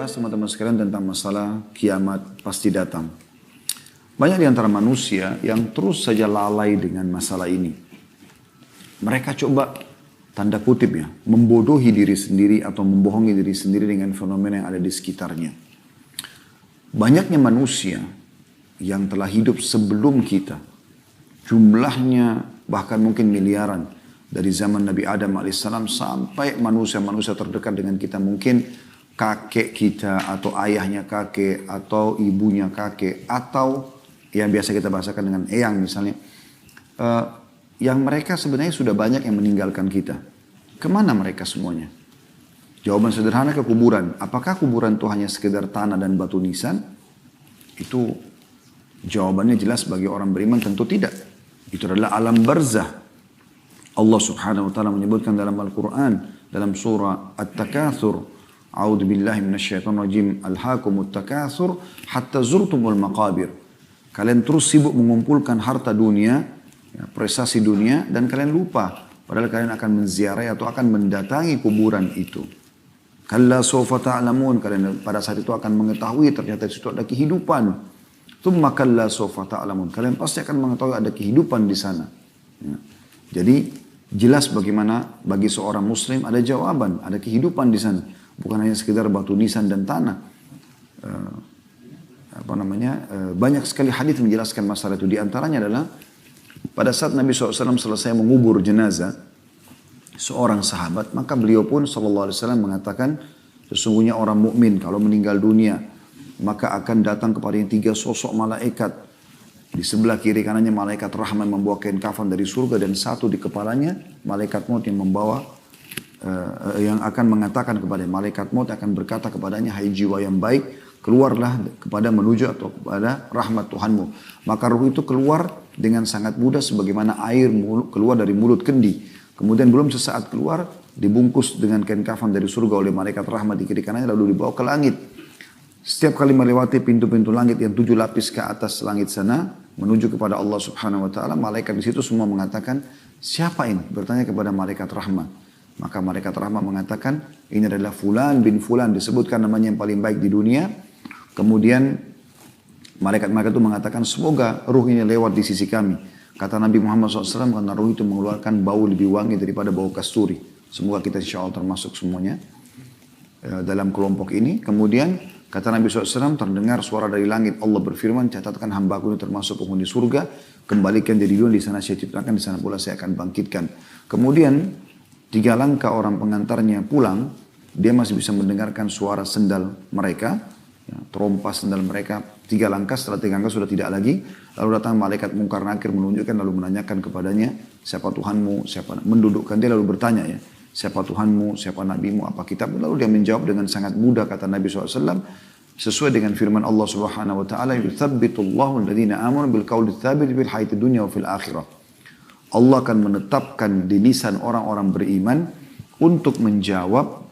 bahas teman-teman sekalian tentang masalah kiamat pasti datang. Banyak di antara manusia yang terus saja lalai dengan masalah ini. Mereka coba, tanda kutip ya, membodohi diri sendiri atau membohongi diri sendiri dengan fenomena yang ada di sekitarnya. Banyaknya manusia yang telah hidup sebelum kita, jumlahnya bahkan mungkin miliaran, dari zaman Nabi Adam alaihissalam sampai manusia-manusia terdekat dengan kita, mungkin kakek kita atau ayahnya kakek atau ibunya kakek atau yang biasa kita bahasakan dengan eyang misalnya, yang mereka sebenarnya sudah banyak yang meninggalkan kita. Kemana mereka semuanya? Jawaban sederhana, ke kuburan. Apakah kuburan itu hanya sekedar tanah dan batu nisan? Itu jawabannya jelas bagi orang beriman, tentu tidak. Itu adalah alam barzah. Allah subhanahu wa ta'ala menyebutkan dalam Al-Quran, dalam surah At-Takatsur, A'udzu billahi minasyaitonir rajim, alhaakumut takatsur hatta zurtumul maqabir. Kalian terus sibuk mengumpulkan harta dunia, ya, prestasi dunia, dan kalian lupa padahal kalian akan menziarahi atau akan mendatangi kuburan itu. Kalla sawfa ta'lamun, kalian pada saat itu akan mengetahui ternyata di situ ada kehidupan. Tsumma kalla sawfa ta'lamun, kalian pasti akan mengetahui ada kehidupan di sana. Ya. Jadi jelas bagaimana bagi seorang muslim ada jawaban, ada kehidupan di sana. Bukan hanya sekedar batu nisan dan tanah. Banyak sekali hadis menjelaskan masalah itu. Di antaranya adalah pada saat Nabi SAW selesai mengubur jenazah seorang sahabat, maka beliau pun SAW mengatakan, sesungguhnya orang mukmin kalau meninggal dunia maka akan datang kepadanya 3 sosok malaikat. Di sebelah kiri kanannya malaikat rahmat membawa kain kafan dari surga, dan satu di kepalanya malaikat maut yang membawa yang akan mengatakan kepada malaikat maut, akan berkata kepadanya, hai jiwa yang baik, keluarlah kepada menuju atau kepada rahmat Tuhanmu. Maka ruh itu keluar dengan sangat mudah sebagaimana air keluar dari mulut kendi. Kemudian belum sesaat keluar, dibungkus dengan kain kafan dari surga oleh malaikat rahmat di kiri kanannya, lalu dibawa ke langit. Setiap kali melewati pintu-pintu langit yang 7 lapis ke atas langit sana, menuju kepada Allah subhanahu wa ta'ala, malaikat di situ semua mengatakan, siapa ini? Bertanya kepada malaikat rahmat. Maka malaikat rahmat mengatakan, ini adalah fulan bin fulan, disebutkan namanya yang paling baik di dunia. Kemudian malaikat-malaikat itu mengatakan, semoga ruh ini lewat di sisi kami. Kata Nabi Muhammad SAW, karena ruh itu mengeluarkan bau lebih wangi daripada bau kasturi. Semoga kita insya Allah termasuk semuanya dalam kelompok ini. Kemudian kata Nabi SAW, terdengar suara dari langit. Allah berfirman, catatkan hambaku ini termasuk penghuni surga. Kembalikan dia di dunia, di sana saya ciptakan, di sana pula saya akan bangkitkan. Kemudian 3 langkah orang pengantarnya pulang, dia masih bisa mendengarkan suara sendal mereka, ya, trompa sendal mereka. 3 langkah, setelah 3 langkah sudah tidak lagi. Lalu datang malaikat mungkar nakir menunjukkan, lalu menanyakan kepadanya, siapa Tuhanmu, siapa, mendudukkan dia lalu bertanya ya, siapa Tuhanmu, siapa Nabimu, apa kitabmu? Lalu dia menjawab dengan sangat mudah, kata Nabi SAW, sesuai dengan firman Allah Subhanahu Wa Taala, "Yuthabbitullahu alladhina amanu bil qawli tsabit fil hayatid dunya wa fil akhirah." Allah akan menetapkan di lisan orang-orang beriman untuk menjawab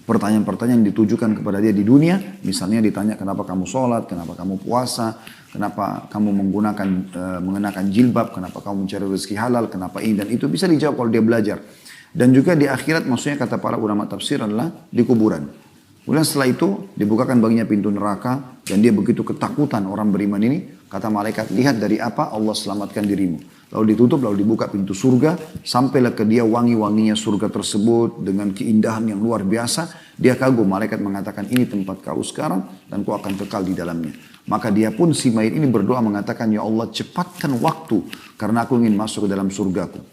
pertanyaan-pertanyaan yang ditujukan kepada dia di dunia. Misalnya ditanya kenapa kamu sholat, kenapa kamu puasa, kenapa kamu mengenakan jilbab, kenapa kamu mencari rezeki halal, kenapa ini dan itu, bisa dijawab kalau dia belajar. Dan juga di akhirat, maksudnya kata para ulama tafsir adalah di kuburan. Kemudian setelah itu dibukakan baginya pintu neraka, dan dia begitu ketakutan orang beriman ini. Kata malaikat, lihat dari apa Allah selamatkan dirimu. Lalu ditutup, lalu dibuka pintu surga, sampailah ke dia wangi-wanginya surga tersebut dengan keindahan yang luar biasa. Dia kagum, malaikat mengatakan, ini tempat kau sekarang dan kau akan kekal di dalamnya. Maka dia pun, si mayit ini berdoa mengatakan, ya Allah cepatkan waktu karena aku ingin masuk ke dalam surgaku.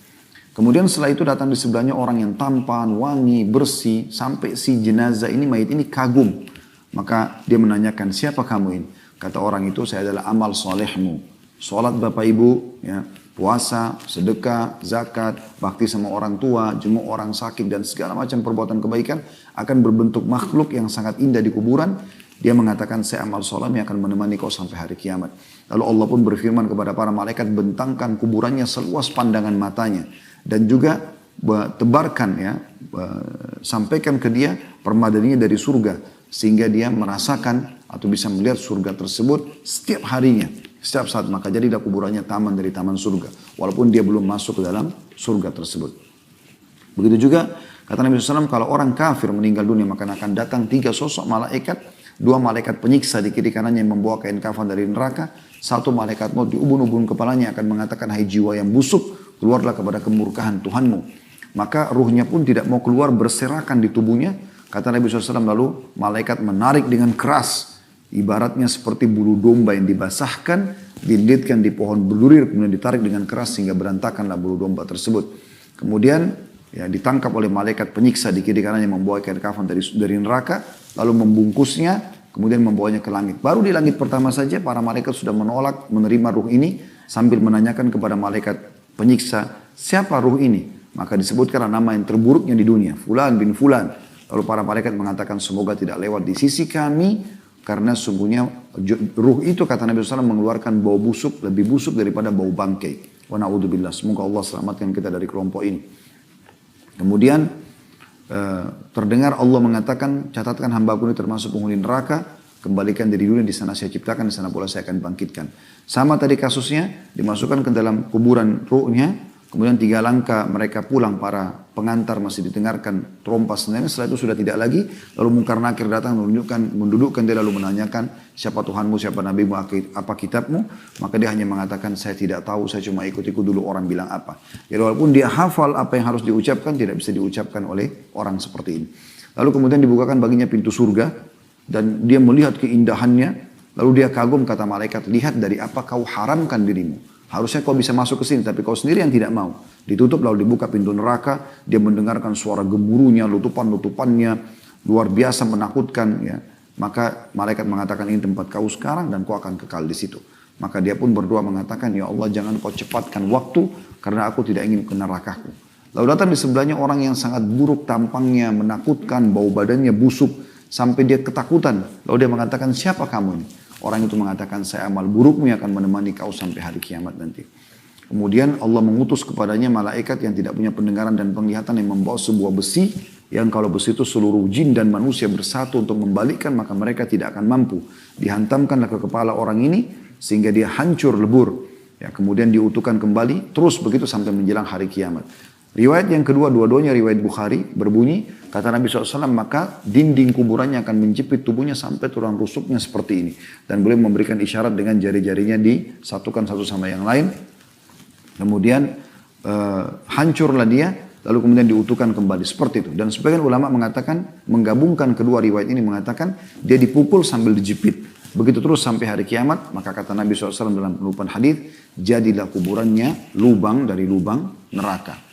Kemudian setelah itu datang di sebelahnya orang yang tampan, wangi, bersih, sampai si jenazah ini, mayit ini kagum. Maka dia menanyakan, siapa kamu ini? Kata orang itu, saya adalah amal solehmu. Sholat bapak ibu, ya, puasa, sedekah, zakat, bakti sama orang tua, jenguk orang sakit, dan segala macam perbuatan kebaikan akan berbentuk makhluk yang sangat indah di kuburan. Dia mengatakan, saya amal soleh yang akan menemani kau sampai hari kiamat. Lalu Allah pun berfirman kepada para malaikat, bentangkan kuburannya seluas pandangan matanya. Dan juga tebarkan, ya, sampaikan ke dia permadaninya dari surga. Sehingga dia merasakan atau bisa melihat surga tersebut setiap harinya. Setiap saat, maka jadilah kuburannya taman dari taman surga. Walaupun dia belum masuk ke dalam surga tersebut. Begitu juga Kata Nabi SAW, kalau orang kafir meninggal dunia, maka akan datang 3 sosok malaikat, 2 malaikat penyiksa di kiri kanannya yang membawa kain kafan dari neraka, 1 malaikat maut di ubun-ubun kepalanya akan mengatakan, hai jiwa yang busuk, keluarlah kepada kemurkaan Tuhanmu. Maka ruhnya pun tidak mau keluar, berserakan di tubuhnya. Kata Nabi SAW, lalu malaikat menarik dengan keras, ibaratnya seperti bulu domba yang dibasahkan, dililitkan di pohon belurir, kemudian ditarik dengan keras sehingga berantakanlah bulu domba tersebut. Kemudian ya, ditangkap oleh malaikat penyiksa di kiri kanannya membawa kain kafan dari neraka, lalu membungkusnya, kemudian membawanya ke langit. Baru di langit pertama saja para malaikat sudah menolak menerima ruh ini sambil menanyakan kepada malaikat penyiksa, siapa ruh ini? Maka disebutkan nama yang terburuknya di dunia, Fulan bin Fulan. Lalu para malaikat mengatakan, semoga tidak lewat di sisi kami, karena sungguhnya ruh itu, kata Nabi SAW, mengeluarkan bau busuk, lebih busuk daripada bau bangkai. Wa na'udzubillah, semoga Allah selamatkan kita dari kelompok ini. Kemudian terdengar Allah mengatakan, catatkan hambaku ini termasuk penghuni neraka, kembalikan dari dunia, di sana saya ciptakan, di sana pula saya akan bangkitkan. Sama tadi kasusnya, dimasukkan ke dalam kuburan ruhnya, kemudian 3 langkah mereka pulang, para pengantar masih didengarkan trompa senjata. Setelah itu sudah tidak lagi. Lalu Munkar Nakir datang mendudukkan dia, lalu menanyakan, siapa Tuhanmu, siapa Nabimu, apa kitabmu? Maka dia hanya mengatakan, saya tidak tahu, saya cuma ikut-ikut dulu orang bilang apa. Jadi walaupun dia hafal apa yang harus diucapkan, tidak bisa diucapkan oleh orang seperti ini. Lalu kemudian dibukakan baginya pintu surga, dan dia melihat keindahannya. Lalu dia kagum, kata malaikat, lihat dari apa kau haramkan dirimu. Harusnya kau bisa masuk ke sini, tapi kau sendiri yang tidak mau. Ditutup, lalu dibuka pintu neraka. Dia mendengarkan suara gemuruhnya, lutupan-lutupannya, luar biasa menakutkan. Ya. Maka malaikat mengatakan, ini tempat kau sekarang dan kau akan kekal di situ. Maka dia pun berdoa mengatakan, ya Allah jangan kau cepatkan waktu, karena aku tidak ingin ke nerakaku. Lalu datang di sebelahnya orang yang sangat buruk tampangnya, menakutkan, bau badannya busuk, sampai dia ketakutan. Lalu dia mengatakan, siapa kamu ini? Orang itu mengatakan, saya amal burukmu yang akan menemani kau sampai hari kiamat nanti. Kemudian Allah mengutus kepadanya malaikat yang tidak punya pendengaran dan penglihatan, yang membawa sebuah besi, yang kalau besi itu seluruh jin dan manusia bersatu untuk membalikkan, maka mereka tidak akan mampu. Dihantamkanlah ke kepala orang ini, sehingga dia hancur lebur. Ya, kemudian diutuhkan kembali, terus begitu sampai menjelang hari kiamat. Riwayat yang kedua, dua-duanya riwayat Bukhari, berbunyi, kata Nabi SAW, maka dinding kuburannya akan menjepit tubuhnya sampai tulang rusuknya seperti ini. Dan boleh memberikan isyarat dengan jari-jarinya disatukan satu sama yang lain. Kemudian hancurlah dia, lalu kemudian diutuhkan kembali seperti itu. Dan sebagian ulama mengatakan, menggabungkan kedua riwayat ini, mengatakan dia dipukul sambil dijepit. Begitu terus sampai hari kiamat. Maka kata Nabi SAW dalam penutupan hadis, jadilah kuburannya lubang dari lubang neraka.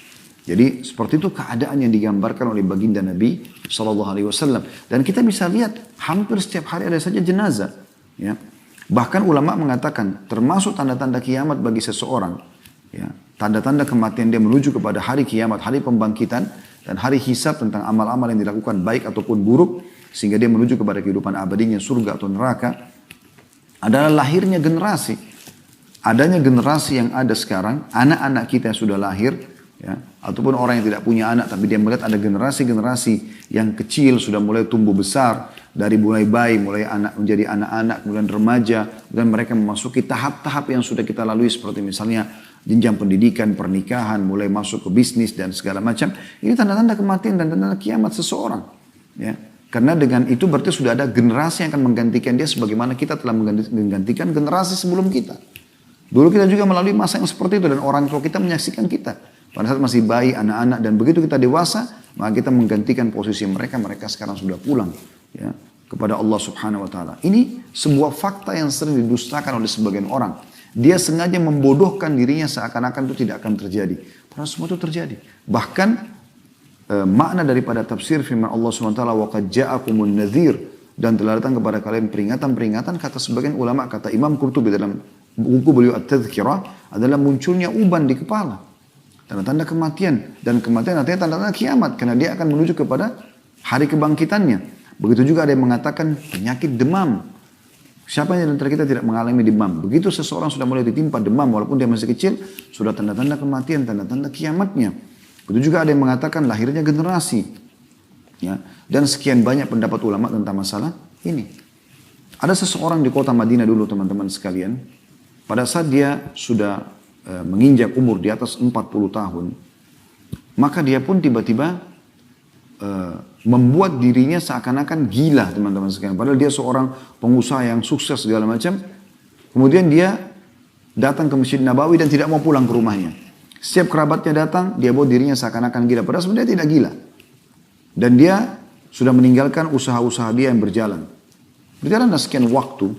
Jadi seperti itu keadaan yang digambarkan oleh baginda Nabi SAW. Dan kita bisa lihat hampir setiap hari ada saja jenazah. Ya. Bahkan ulama mengatakan termasuk tanda-tanda kiamat bagi seseorang. Ya. Tanda-tanda kematian dia menuju kepada hari kiamat, hari pembangkitan. Dan hari hisab tentang amal-amal yang dilakukan baik ataupun buruk. Sehingga dia menuju kepada kehidupan abadinya, surga atau neraka. Adalah lahirnya generasi. Adanya generasi yang ada sekarang, anak-anak kita yang sudah lahir, ya, ataupun orang yang tidak punya anak tapi dia melihat ada generasi-generasi yang kecil sudah mulai tumbuh besar, dari mulai bayi, mulai anak menjadi anak-anak, kemudian remaja, dan mereka memasuki tahap-tahap yang sudah kita lalui seperti misalnya jenjang pendidikan, pernikahan, mulai masuk ke bisnis dan segala macam. Ini tanda-tanda kematian dan tanda kiamat seseorang. Ya. Karena dengan itu berarti sudah ada generasi yang akan menggantikan dia sebagaimana kita telah menggantikan generasi sebelum kita. Dulu kita juga melalui masa yang seperti itu dan orang tua kita menyaksikan kita. Pada saat masih bayi, anak-anak, dan begitu kita dewasa, maka kita menggantikan posisi mereka. Mereka sekarang sudah pulang ya, kepada Allah Subhanahu Wa Taala. Ini sebuah fakta yang sering didustakan oleh sebagian orang. Dia sengaja membodohkan dirinya seakan-akan itu tidak akan terjadi. Padahal semua itu terjadi. Bahkan makna daripada tafsir firman Allah Subhanahu Wa Taala, wa qad ja'akumun nadhir, dan telah datang kepada kalian peringatan-peringatan, kata sebagian ulama, kata Imam Qurtubi dalam buku beliau At-Tadhkirah, adalah munculnya uban di kepala. Tanda-tanda kematian. Dan kematian artinya tanda-tanda kiamat. Karena dia akan menuju kepada hari kebangkitannya. Begitu juga ada yang mengatakan penyakit demam. Siapa yang antara kita tidak mengalami demam? Begitu seseorang sudah mulai ditimpa demam walaupun dia masih kecil, sudah tanda-tanda kematian, tanda-tanda kiamatnya. Begitu juga ada yang mengatakan lahirnya generasi. Ya. Dan sekian banyak pendapat ulama tentang masalah ini. Ada seseorang di kota Madinah dulu teman-teman sekalian. Pada saat dia sudah menginjak umur di atas 40 tahun, maka dia pun tiba-tiba membuat dirinya seakan-akan gila teman-teman sekalian. Padahal dia seorang pengusaha yang sukses segala macam. Kemudian dia datang ke Masjid Nabawi dan tidak mau pulang ke rumahnya. Setiap kerabatnya datang, dia buat dirinya seakan-akan gila. Padahal sebenarnya tidak gila. Dan dia sudah meninggalkan usaha-usaha dia yang berjalan. Berjalan sekian waktu,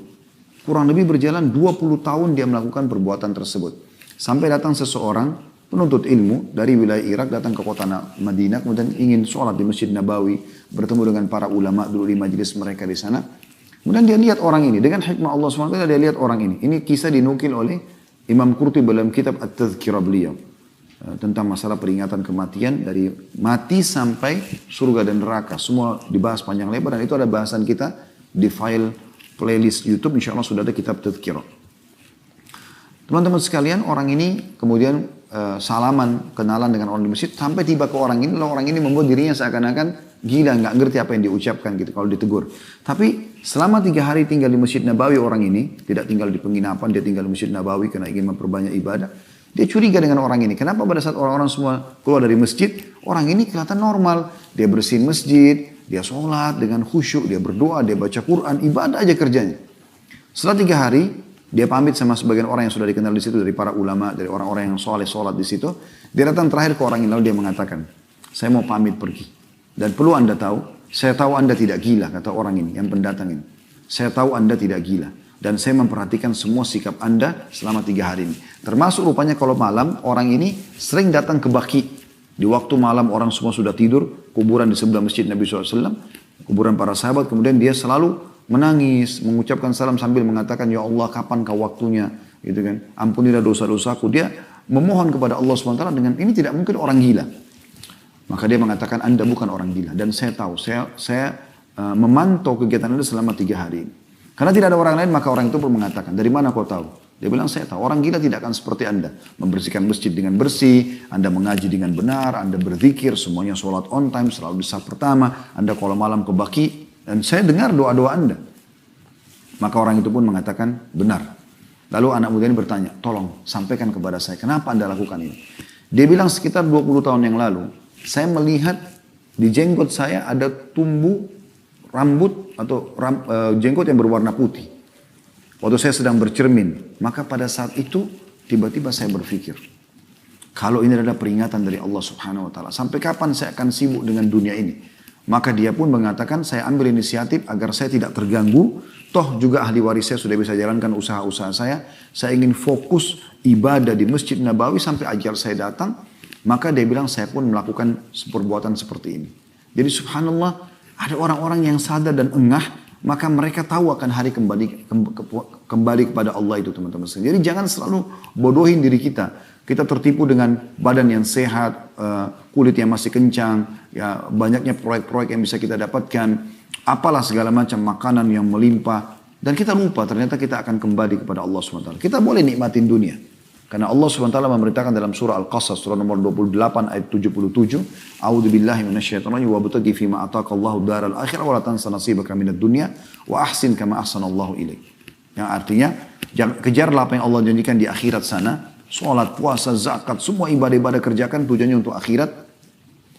kurang lebih berjalan 20 tahun dia melakukan perbuatan tersebut. Sampai datang seseorang, penuntut ilmu dari wilayah Irak, datang ke kota Madinah, kemudian ingin sholat di Masjid Nabawi, bertemu dengan para ulama dulu di majelis mereka di sana. Kemudian dia lihat orang ini, dengan hikmah Allah SWT dia lihat orang ini. Ini kisah dinukil oleh Imam Qurtubi dalam kitab At-Tadhkirah beliau. Tentang masalah peringatan kematian dari mati sampai surga dan neraka. Semua dibahas panjang lebar dan itu ada bahasan kita di file playlist YouTube. Insya Allah sudah ada kitab Tadhkirah. Teman-teman sekalian, orang ini kemudian salaman, kenalan dengan orang di masjid. Sampai tiba ke orang ini, lalu orang ini membuat dirinya seakan-akan gila, nggak ngerti apa yang diucapkan gitu kalau ditegur. Tapi selama 3 hari tinggal di Masjid Nabawi orang ini, tidak tinggal di penginapan, dia tinggal di Masjid Nabawi karena ingin memperbanyak ibadah. Dia curiga dengan orang ini. Kenapa pada saat orang-orang semua keluar dari masjid, orang ini kelihatan normal. Dia bersihin masjid, dia sholat dengan khusyuk, dia berdoa, dia baca Quran, ibadah aja kerjanya. Setelah 3 hari, dia pamit sama sebagian orang yang sudah dikenal di situ, dari para ulama, dari orang-orang yang soleh sholat di situ. Dia datang terakhir ke orang ini, lalu dia mengatakan, saya mau pamit pergi. Dan perlu Anda tahu, saya tahu Anda tidak gila, kata orang ini, yang pendatang ini. Saya tahu Anda tidak gila. Dan saya memperhatikan semua sikap Anda selama 3 hari ini. Termasuk rupanya kalau malam, orang ini sering datang ke Baqi. Di waktu malam orang semua sudah tidur, kuburan di sebelah masjid Nabi SAW, kuburan para sahabat, kemudian dia selalu menangis, mengucapkan salam sambil mengatakan, ya Allah kapan kau waktunya, gitu kan? Ampunilah dosa-dosaku. Dia memohon kepada Allah SWT dengan ini tidak mungkin orang gila. Maka dia mengatakan, Anda bukan orang gila. Dan saya tahu, saya memantau kegiatan Anda selama 3 hari ini. Karena tidak ada orang lain, maka orang itu pun mengatakan, dari mana kau tahu? Dia bilang, saya tahu. Orang gila tidak akan seperti Anda. Membersihkan masjid dengan bersih, Anda mengaji dengan benar, Anda berzikir, semuanya sholat on time, selalu di saf pertama, Anda kalau malam ke Baqi, dan saya dengar doa-doa Anda. Maka orang itu pun mengatakan, benar. Lalu anak muda ini bertanya, tolong sampaikan kepada saya, kenapa Anda lakukan ini? Dia bilang, sekitar 20 tahun yang lalu, saya melihat di jenggot saya ada tumbuh rambut atau jenggot yang berwarna putih. Waktu saya sedang bercermin, maka pada saat itu tiba-tiba saya berpikir, kalau ini adalah peringatan dari Allah Subhanahu wa taala, sampai kapan saya akan sibuk dengan dunia ini? Maka dia pun mengatakan, saya ambil inisiatif agar saya tidak terganggu, toh juga ahli waris saya sudah bisa jalankan usaha-usaha saya ingin fokus ibadah di Masjid Nabawi sampai ajal saya datang. Maka dia bilang, saya pun melakukan perbuatan seperti ini. Jadi subhanallah, ada orang-orang yang sadar dan engah, maka mereka tahu akan hari kembali kepada Allah itu teman-teman. Jadi jangan selalu bodohin diri kita. Kita tertipu dengan badan yang sehat, kulit yang masih kencang, ya banyaknya proyek-proyek yang bisa kita dapatkan, apalah segala macam makanan yang melimpah. Dan kita lupa ternyata kita akan kembali kepada Allah SWT. Kita boleh nikmatin dunia. Karena Allah SWT memerintahkan dalam surah Al-Qasas, surah nomor 28 ayat 77. A'udzu billahi minasyaitonir rajim wa bataghi fima ataqallahu daral akhirah wa la tansa nasibaka minad dunya wa ahsin kama ahsanallahu ilaik. Yang artinya, kejarlah apa yang Allah janjikan di akhirat sana. Sholat, puasa, zakat, semua ibadah-ibadah kerjakan tujuannya untuk akhirat.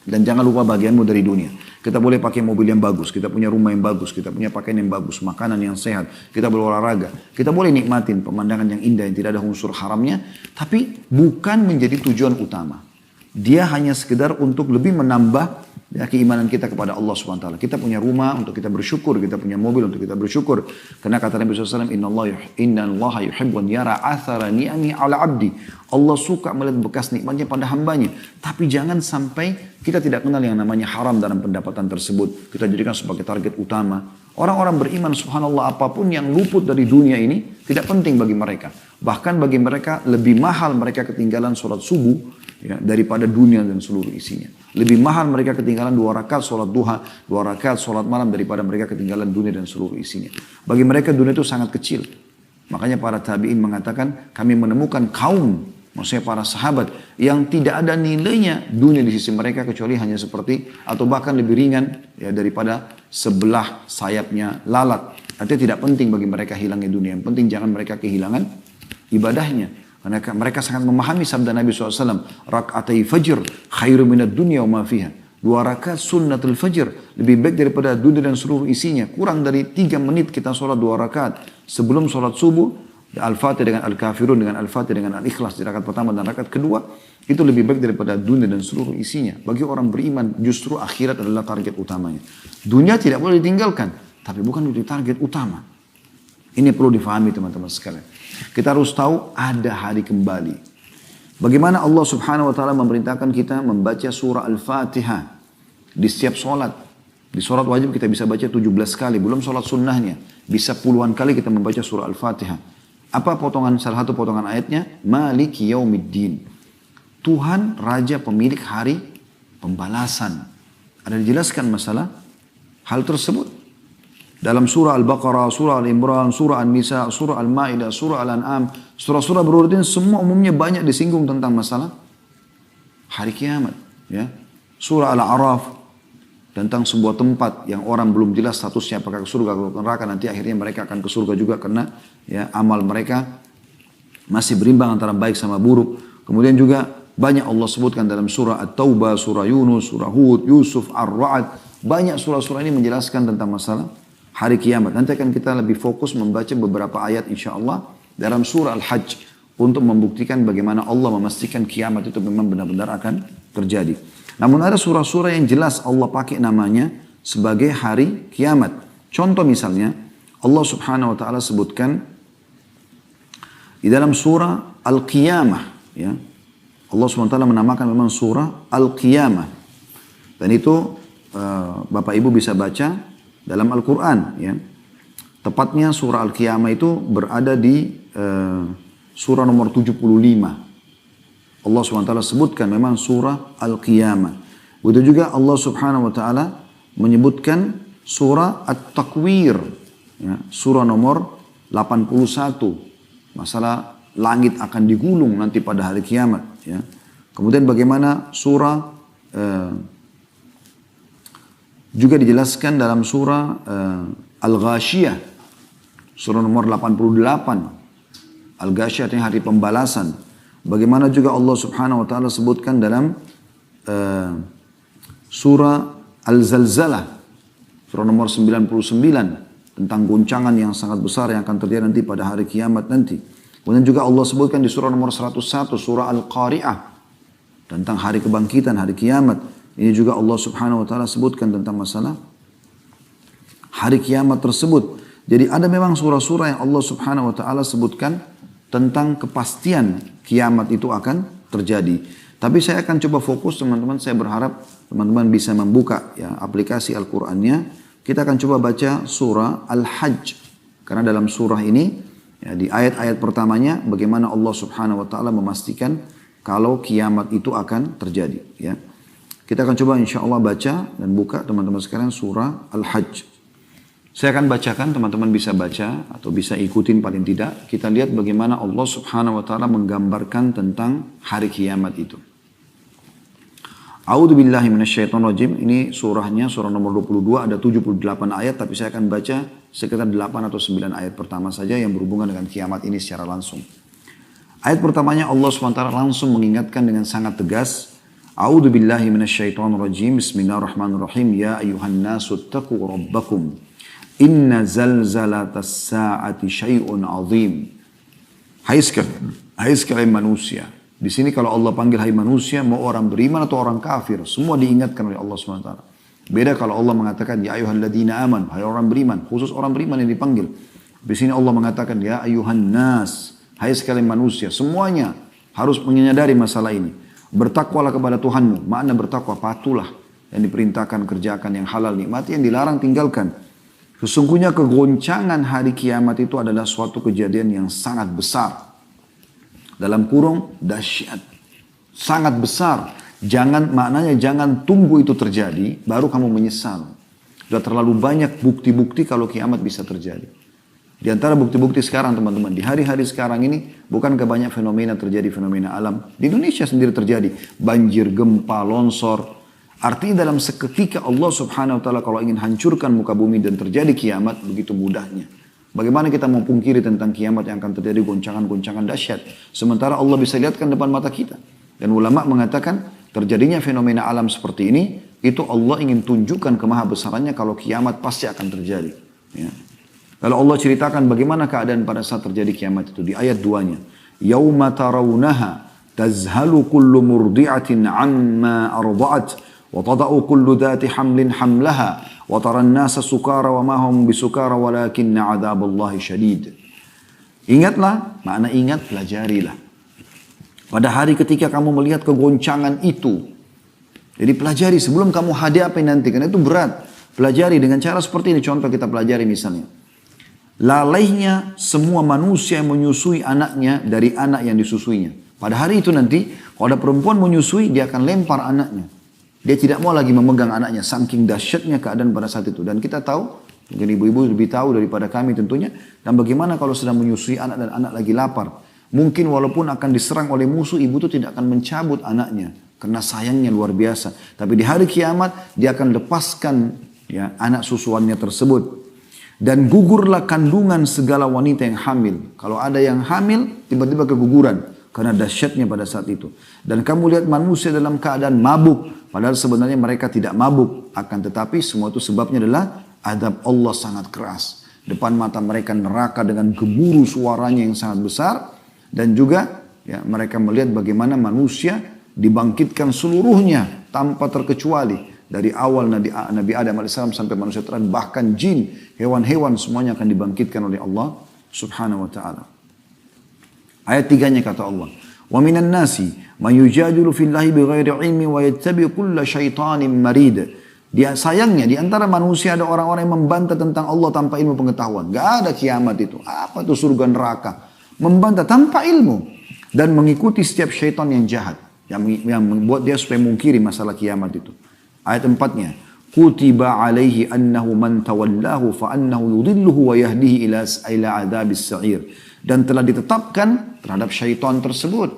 Dan jangan lupa bagianmu dari dunia. Kita boleh pakai mobil yang bagus, kita punya rumah yang bagus, kita punya pakaian yang bagus, makanan yang sehat, kita berolahraga. Kita boleh nikmatin pemandangan yang indah yang tidak ada unsur haramnya, tapi bukan menjadi tujuan utama. Dia hanya sekedar untuk lebih menambah ya, keimanan kita kepada Allah SWT. Kita punya rumah untuk kita bersyukur, kita punya mobil untuk kita bersyukur. Karena kata Nabi SAW, Inna Allah yuhibbu an yara athara ni'ami ala abdi. Allah suka melihat bekas nikmatnya pada hambanya. Tapi jangan sampai kita tidak kenal yang namanya haram dalam pendapatan tersebut. Kita jadikan sebagai target utama. Orang-orang beriman subhanallah apapun yang luput dari dunia ini tidak penting bagi mereka. Bahkan bagi mereka lebih mahal mereka ketinggalan sholat subuh ya, daripada dunia dan seluruh isinya. Lebih mahal mereka ketinggalan 2 rakaat sholat duha, 2 rakaat sholat malam daripada mereka ketinggalan dunia dan seluruh isinya. Bagi mereka dunia itu sangat kecil. Makanya para tabi'in mengatakan kami menemukan kaum, maksudnya para sahabat yang tidak ada nilainya dunia di sisi mereka kecuali hanya seperti atau bahkan lebih ringan ya, daripada sebelah sayapnya lalat. Artinya tidak penting bagi mereka hilangnya dunia. Yang penting jangan mereka kehilangan ibadahnya. Karena mereka sangat memahami sabda Nabi SAW. Rak'atai fajr khairu minad dunya wa ma fiha. 2 rakaat sunnatul fajr lebih baik daripada dunia dan seluruh isinya. Kurang dari 3 menit kita sholat 2 rakaat sebelum sholat subuh, Al-Fatih dengan Al-Kafirun, dengan Al-Fatih dengan Al-Ikhlas di rakaat pertama dan rakaat kedua, itu lebih baik daripada dunia dan seluruh isinya. Bagi orang beriman justru akhirat adalah target utamanya. Dunia tidak boleh ditinggalkan, tapi bukan menjadi target utama. Ini perlu difahami teman-teman sekalian. Kita harus tahu ada hari kembali. Bagaimana Allah subhanahu wa ta'ala memerintahkan kita membaca surah Al-Fatihah di setiap sholat. Di sholat wajib kita bisa baca 17 kali, belum sholat sunnahnya. Bisa puluhan kali kita membaca surah Al-Fatihah. Apa salah satu potongan ayatnya? Maliki yaumiddin. Tuhan Raja pemilik hari pembalasan. Ada dijelaskan masalah hal tersebut. Dalam surah Al-Baqarah, surah Al-Imran, surah An-Nisa, surah Al-Ma'idah, surah Al-An'am, surah-surah berurutan semua umumnya banyak disinggung tentang masalah hari kiamat. Ya. Surah Al-A'raf tentang sebuah tempat yang orang belum jelas statusnya apakah ke surga atau ke neraka, nanti akhirnya mereka akan ke surga juga karena ya, amal mereka masih berimbang antara baik sama buruk. Kemudian juga banyak Allah sebutkan dalam surah At-Taubah, surah Yunus, surah Hud, Yusuf, Ar-Ra'd. Banyak surah-surah ini menjelaskan tentang masalah hari kiamat. Nanti akan kita lebih fokus membaca beberapa ayat insya Allah dalam surah Al-Hajj untuk membuktikan bagaimana Allah memastikan kiamat itu memang benar-benar akan terjadi. Namun ada surah-surah yang jelas Allah pakai namanya sebagai hari kiamat. Contoh misalnya Allah subhanahu wa ta'ala sebutkan di dalam surah Al-Qiyamah. Ya. Allah subhanahu wa ta'ala menamakan memang surah Al-Qiyamah. Dan itu Bapak Ibu bisa baca dalam Al-Quran. Ya. Tepatnya surah Al-Qiyamah itu berada di surah nomor 75. Allah SWT sebutkan memang surah Al-Qiyamah. Begitu juga Allah Subhanahu Wa Taala menyebutkan surah At-Takwir. Ya, surah nomor 81. Masalah langit akan digulung nanti pada hari kiamat. Ya. Kemudian bagaimana surah juga dijelaskan dalam surah Al-Ghashiyah. Surah nomor 88. Al-Ghashiyah artinya hari pembalasan. Bagaimana juga Allah subhanahu wa ta'ala sebutkan dalam surah Al-Zalzalah. Surah nomor 99. Tentang goncangan yang sangat besar yang akan terjadi nanti pada hari kiamat nanti. Kemudian juga Allah sebutkan di surah nomor 101. Surah Al-Qari'ah. Tentang hari kebangkitan, hari kiamat. Ini juga Allah subhanahu wa ta'ala sebutkan tentang masalah hari kiamat tersebut. Jadi ada memang surah-surah yang Allah subhanahu wa ta'ala sebutkan tentang kepastian kiamat itu akan terjadi. Tapi saya akan coba fokus teman-teman, saya berharap teman-teman bisa membuka ya, aplikasi Al-Qur'annya. Kita akan coba baca surah Al-Hajj. Karena dalam surah ini, ya, di ayat-ayat pertamanya bagaimana Allah subhanahu wa ta'ala memastikan kalau kiamat itu akan terjadi. Ya. Kita akan coba insya Allah baca dan buka teman-teman sekalian surah Al-Hajj. Saya akan bacakan, teman-teman bisa baca atau bisa ikutin paling tidak. Kita lihat bagaimana Allah subhanahu wa ta'ala menggambarkan tentang hari kiamat itu. A'udzu billahi minasyaitonir rajim. Ini surahnya, surah nomor 22, ada 78 ayat. Tapi saya akan baca sekitar 8 atau 9 ayat pertama saja yang berhubungan dengan kiamat ini secara langsung. Ayat pertamanya Allah SWT langsung mengingatkan dengan sangat tegas. A'udzu billahi minasyaitonir rajim. Bismillahirrahmanirrahim. Ya ayuhan nasu taqu rabbakum. Inna zalzalatas sa'ati syai'un azim. Hai sekalian manusia. Di sini kalau Allah panggil hai manusia, mau orang beriman atau orang kafir, semua diingatkan oleh Allah SWT. Beda kalau Allah mengatakan ya ayyuhalladzina aman, hai orang beriman, khusus orang beriman yang dipanggil. Di sini Allah mengatakan ya ayyuhan nas, hai sekalian manusia, semuanya harus menyadari masalah ini. Bertakwalah kepada Tuhanmu. Makna bertakwa, patulah. Yang diperintahkan kerjakan, yang halal nikmati, yang dilarang tinggalkan. Sesungguhnya kegoncangan hari kiamat itu adalah suatu kejadian yang sangat besar. Dalam kurung dahsyat. Sangat besar. Maknanya jangan tunggu itu terjadi, baru kamu menyesal. Sudah terlalu banyak bukti-bukti kalau kiamat bisa terjadi. Di antara bukti-bukti sekarang teman-teman, di hari-hari sekarang ini bukankah banyak fenomena terjadi, fenomena alam. Di Indonesia sendiri terjadi banjir, gempa, longsor. Artinya dalam seketika Allah subhanahu wa ta'ala kalau ingin hancurkan muka bumi dan terjadi kiamat begitu mudahnya. Bagaimana kita mau pungkiri tentang kiamat yang akan terjadi goncangan-goncangan dahsyat. Sementara Allah bisa lihatkan depan mata kita. Dan ulama mengatakan terjadinya fenomena alam seperti ini itu Allah ingin tunjukkan kemahabesarannya kalau kiamat pasti akan terjadi. Ya. Lalu Allah ceritakan bagaimana keadaan pada saat terjadi kiamat itu di ayat 2-nya. Yauma tarawunaha tazhalu kullu murdi'atin amma arda'at wa tada'u kullu dhati hamlin hamlaha wa taran nasa sukara wa ma hum bisukara walakinna 'adzaballahi syadid. Ingatlah, makna ingat, pelajarilah. Pada hari ketika kamu melihat kegoncangan itu, jadi pelajari sebelum kamu hadapi nanti, karena itu berat. Pelajari dengan cara seperti ini, contoh kita pelajari misalnya. Lalainya semua manusia yang menyusui anaknya dari anak yang disusuinya. Pada hari itu nanti, kalau ada perempuan menyusui, dia akan lempar anaknya. Dia tidak mau lagi memegang anaknya, saking dahsyatnya keadaan pada saat itu. Dan kita tahu, mungkin ibu-ibu lebih tahu daripada kami tentunya, dan bagaimana kalau sedang menyusui anak dan anak lagi lapar. Mungkin walaupun akan diserang oleh musuh, ibu itu tidak akan mencabut anaknya. Karena sayangnya luar biasa. Tapi di hari kiamat, dia akan lepaskan ya, anak susuannya tersebut. Dan gugurlah kandungan segala wanita yang hamil. Kalau ada yang hamil, tiba-tiba keguguran. Karena dahsyatnya pada saat itu. Dan kamu lihat manusia dalam keadaan mabuk. Padahal sebenarnya mereka tidak mabuk. Akan tetapi semua itu sebabnya adalah azab Allah sangat keras. Depan mata mereka neraka dengan gemuruh suaranya yang sangat besar. Dan juga ya, mereka melihat bagaimana manusia dibangkitkan seluruhnya tanpa terkecuali. Dari awal Nabi Adam AS sampai manusia terakhir, bahkan jin, hewan-hewan semuanya akan dibangkitkan oleh Allah subhanahu wa ta'ala. Ayat 3-nya kata Allah, wa minan nasi man yujadilu fillahi bighairi ilmi wa yattabi kulla syaitanin marid. Dia sayangnya di antara manusia ada orang-orang yang membantah tentang Allah tanpa ilmu pengetahuan. Gak ada kiamat itu. Apa itu surga neraka? Membantah tanpa ilmu dan mengikuti setiap syaitan yang jahat. Yang membuat dia supaya mungkiri masalah kiamat itu. Ayat 4-nya. Kutiba alaihi annahu man tawallahu fa annahu yudilluhu wa yahdihi ila adabis sa'ir. Dan telah ditetapkan terhadap syaitan tersebut.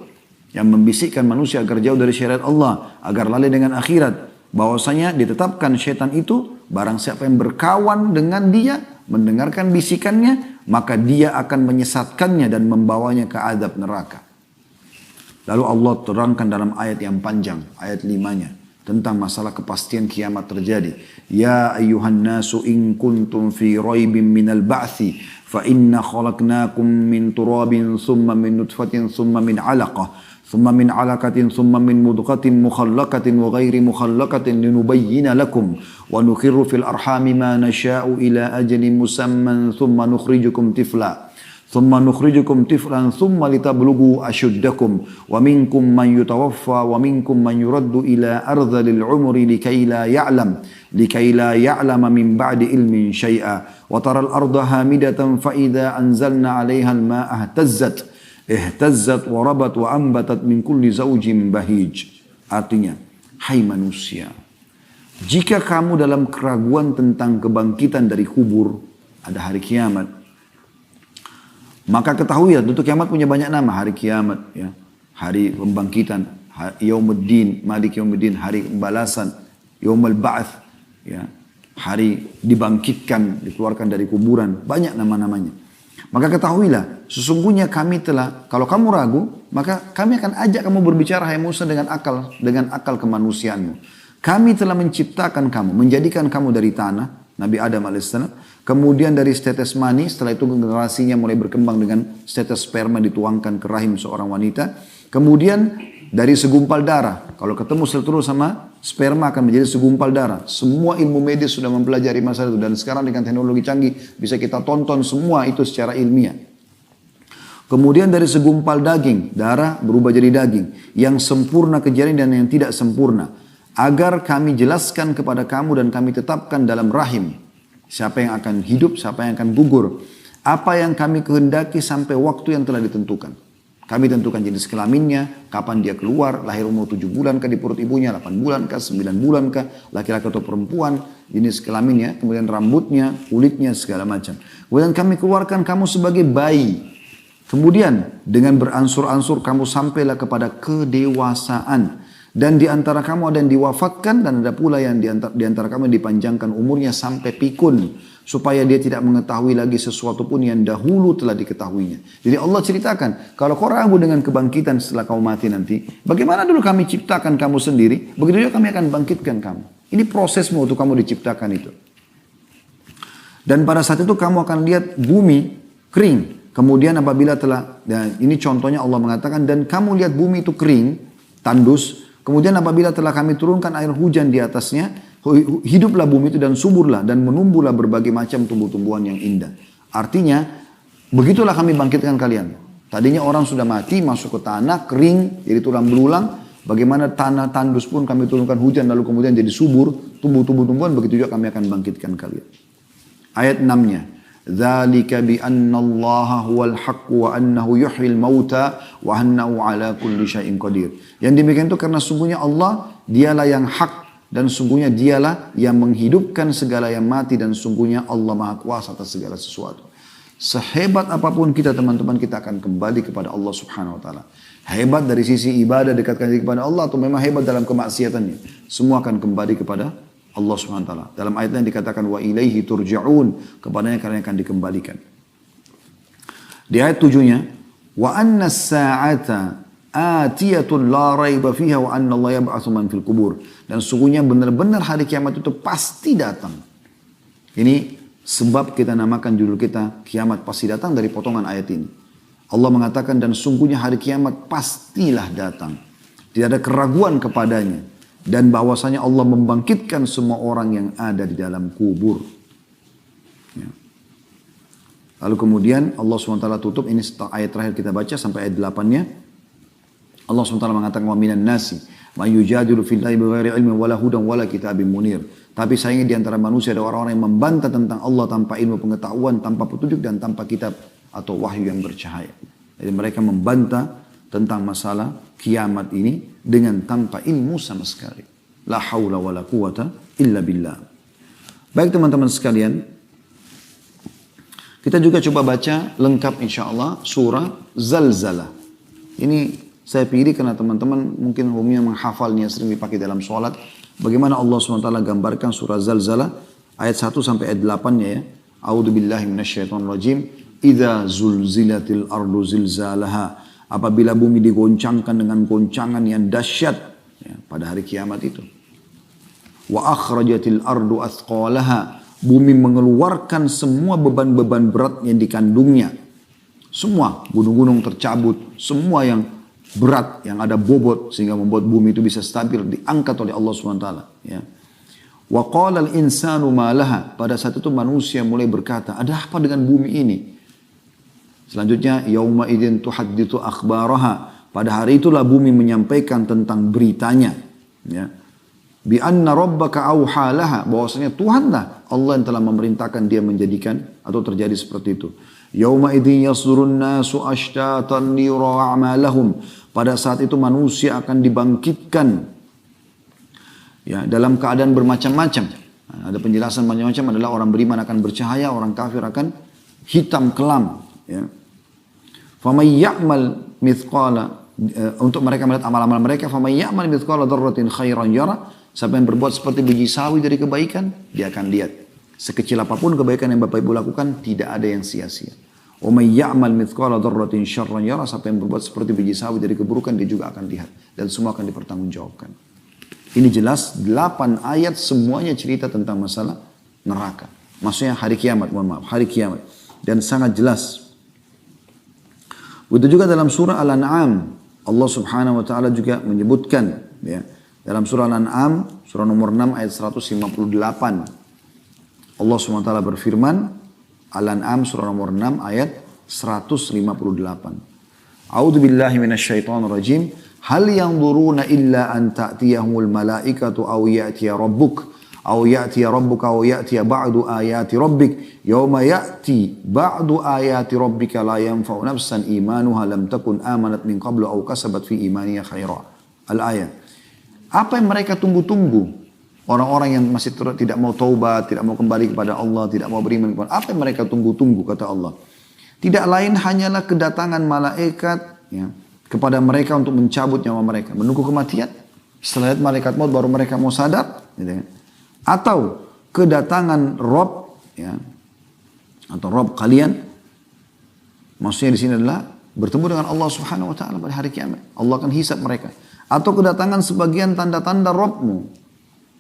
Yang membisikkan manusia agar jauh dari syariat Allah. Agar lalai dengan akhirat. Bahwasanya ditetapkan syaitan itu. Barang siapa yang berkawan dengan dia. Mendengarkan bisikannya. Maka dia akan menyesatkannya dan membawanya ke azab neraka. Lalu Allah terangkan dalam ayat yang panjang, ayat 5-nya, tentang masalah kepastian kiamat terjadi. Ya ayyuhan nasu in kuntum fi raibin minal ba'thi, fa inna khalaqnakum min turabin thumma min nutfatin thumma min alaqah, thumma min alaqatin thumma min mudghatin mukhallaqatin wa ghairi mukhallaqatin linubayyina lakum wa nukirru fil arhami ma nasha'u ila ajalin musamman thumma nukhrijukum tifla. ثم نخرجكم طفلا ثم لتبلغوا أشدكم ومنكم من يتوفى ومنكم من يرد إلى أرذل العمر لكي لا يعلم من بعد علم شيئا وترى الأرض هامدة فإذا أنزلنا عليها الماء اهتزت وربت وأنبتت من كل زوج بهيج. Artinya, hai manusia, jika kamu dalam keraguan tentang kebangkitan dari kubur, ada hari kiamat, maka ketahuilah, tentu kiamat punya banyak nama. Hari kiamat, ya, hari pembangkitan, Yaumuddin, Malik Yaumuddin, hari pembalasan, Yaumul Ba'ats, ya, hari dibangkitkan, dikeluarkan dari kuburan. Banyak nama-namanya. Maka ketahuilah, sesungguhnya kami telah, kalau kamu ragu, maka kami akan ajak kamu berbicara, hai Musa, dengan akal kemanusiaanmu. Kami telah menciptakan kamu, menjadikan kamu dari tanah, Nabi Adam AS. Kemudian dari setetes mani, setelah itu generasinya mulai berkembang dengan setetes sperma dituangkan ke rahim seorang wanita. Kemudian dari segumpal darah. Kalau ketemu telur sama sperma akan menjadi segumpal darah. Semua ilmu medis sudah mempelajari masalah itu. Dan sekarang dengan teknologi canggih bisa kita tonton semua itu secara ilmiah. Kemudian dari segumpal daging, darah berubah jadi daging. Yang sempurna kejadian dan yang tidak sempurna. Agar kami jelaskan kepada kamu dan kami tetapkan dalam rahim. Siapa yang akan hidup, siapa yang akan gugur. Apa yang kami kehendaki sampai waktu yang telah ditentukan. Kami tentukan jenis kelaminnya, kapan dia keluar, lahir umur 7 bulan kah di perut ibunya, 8 bulan kah, 9 bulan kah, laki-laki atau perempuan, jenis kelaminnya, kemudian rambutnya, kulitnya, segala macam. Kemudian kami keluarkan kamu sebagai bayi. Kemudian dengan beransur-ansur kamu sampailah kepada kedewasaan. Dan di antara kamu ada yang diwafatkan dan ada pula yang di antara kamu yang dipanjangkan umurnya sampai pikun. Supaya dia tidak mengetahui lagi sesuatu pun yang dahulu telah diketahuinya. Jadi Allah ceritakan, kalau kau ragu dengan kebangkitan setelah kau mati nanti, bagaimana dulu kami ciptakan kamu sendiri, begitu juga kami akan bangkitkan kamu. Ini prosesmu untuk kamu diciptakan itu. Dan pada saat itu kamu akan lihat bumi kering. Kemudian apabila telah, dan ini contohnya Allah mengatakan, dan kamu lihat bumi itu kering, tandus. Kemudian apabila telah kami turunkan air hujan di atasnya, hiduplah bumi itu dan suburlah dan menumbuhlah berbagai macam tumbuh-tumbuhan yang indah. Artinya, begitulah kami bangkitkan kalian. Tadinya orang sudah mati, masuk ke tanah, kering, jadi tulang belulang. Bagaimana tanah tandus pun kami turunkan hujan, lalu kemudian jadi subur, tumbuh-tumbuhan, begitu juga kami akan bangkitkan kalian. Ayat 6-nya. Dzalika bi anna Allah huwal haqq wa annahu yuhyil mauta wa annahu ala kulli syai'in qadir. Yang demikian itu karena sungguhnya Allah dialah yang hak dan sungguhnya dialah yang menghidupkan segala yang mati dan sungguhnya Allah Maha Kuasa atas segala sesuatu. Sehebat apapun kita teman-teman, kita akan kembali kepada Allah Subhanahu wa taala. Hebat dari sisi ibadah, dekatkan diri kepada Allah, atau memang hebat dalam kemaksiatannya, semua akan kembali kepada Allah Subhanahu wa taala. Dalam ayatnya dikatakan wa ilaihi turja'un, kepadanya kalian akan dikembalikan. Di ayat 7-nya, wa anna as-sa'ata atiyatun la raiba fiha wa anna Allah yab'atsu man fil qubur. Dan sungguhnya benar-benar hari kiamat itu pasti datang. Ini sebab kita namakan judul kita kiamat pasti datang dari potongan ayat ini. Allah mengatakan dan sungguhnya hari kiamat pastilah datang. Tidak ada keraguan kepadanya. Dan bahwasanya Allah membangkitkan semua orang yang ada di dalam kubur. Ya. Lalu kemudian Allah SWT tutup, ini ayat terakhir kita baca sampai ayat 8-nya. Allah SWT mengatakan wa minan nasi ma yujadilu fillahi bighairi ilmin wala hudan wala kitabim munir. Tapi sayangnya di antara manusia ada orang-orang yang membantah tentang Allah tanpa ilmu pengetahuan, tanpa petunjuk dan tanpa kitab atau wahyu yang bercahaya. Jadi mereka membantah tentang masalah kiamat ini dengan tanpa ilmu sama sekali. La haula wa la quwata illa billah. Baik teman-teman sekalian, kita juga coba baca lengkap insyaAllah surah Zalzalah. Ini saya pilih karena teman-teman mungkin umumnya menghafalnya, sering dipakai dalam sholat. Bagaimana Allah SWT gambarkan surah Zalzalah ayat 1 sampai ayat 8-nya ya. A'udzu billahi minasyaitonir rajim. Idza zulzilatil ardu zilzalaha. Apabila bumi digoncangkan dengan goncangan yang dahsyat ya, pada hari kiamat itu. Wa akhrajatil ardu athqalaha. Bumi mengeluarkan semua beban-beban berat yang dikandungnya. Semua gunung-gunung tercabut, semua yang berat, yang ada bobot sehingga membuat bumi itu bisa stabil diangkat oleh Allah SWT ya. Wa qala al-insanu ma laha. Pada saat itu manusia mulai berkata, ada apa dengan bumi ini? Selanjutnya, yauma idzin tuhadditsu akhbaraha. Pada hari itulah bumi menyampaikan tentang beritanya. Ya. Bi anna rabbaka auha laha. Bahwasanya Tuhanlah Allah yang telah memerintahkan dia menjadikan atau terjadi seperti itu. Yauma idzin yasdurun nasu ashtatan liyura a'malahum. Pada saat itu manusia akan dibangkitkan ya, dalam keadaan bermacam-macam. Nah, ada penjelasan macam-macam adalah orang beriman akan bercahaya, orang kafir akan hitam kelam. Ya. Famay ya'mal mithqala untuk mereka melihat amal-amal mereka, famay ya'mal mithqala dzarratin khairan yara. Siapa yang berbuat seperti biji sawi dari kebaikan, dia akan lihat. Sekecil apapun kebaikan yang Bapak Ibu lakukan, tidak ada yang sia-sia. Wa may ya'mal mithqala dzarratin syarran yara. Siapa yang berbuat seperti biji sawi dari keburukan, dia juga akan lihat dan semua akan dipertanggungjawabkan. Ini jelas 8 ayat semuanya cerita tentang masalah neraka. Maksudnya hari kiamat, hari kiamat. Dan sangat jelas. Begitu juga dalam surah Al-An'am, Allah Subhanahu wa taala juga menyebutkan ya, dalam surah Al-An'am, surah nomor 6 ayat 158. Allah Subhanahu wa taala berfirman, Al-An'am surah nomor 6 ayat 158. A'udzu billahi minasyaitonir rajim. Hal yanzuruna illa an ta'tiyahumul malaikatu aw ya'tiya rabbuk. Aw ya'tiya rabbuka aw ya'tiya ba'du ayati rabbik yauma ya'ti ba'du ayati rabbika la yanfa'u nafsan imanuha lam takun amanat min qablu aw kasabat fi imaniha khaira. Al-ayat. Apa yang mereka tunggu-tunggu? Orang-orang yang masih tidak mau taubat, tidak mau kembali kepada Allah, tidak mau beriman kepada Allah. Apa yang mereka tunggu-tunggu kata Allah? Tidak lain hanyalah kedatangan malaikat ya, kepada mereka untuk mencabut nyawa mereka, menunggu kematian. Setelah lihat malaikat maut baru mereka mau sadar. Gitu kan. Atau kedatangan Rob, ya, atau Rob kalian, maksudnya di sini adalah bertemu dengan Allah Subhanahu Wa Taala pada hari kiamat. Allah akan hisab mereka. Atau kedatangan sebagian tanda-tanda Robmu,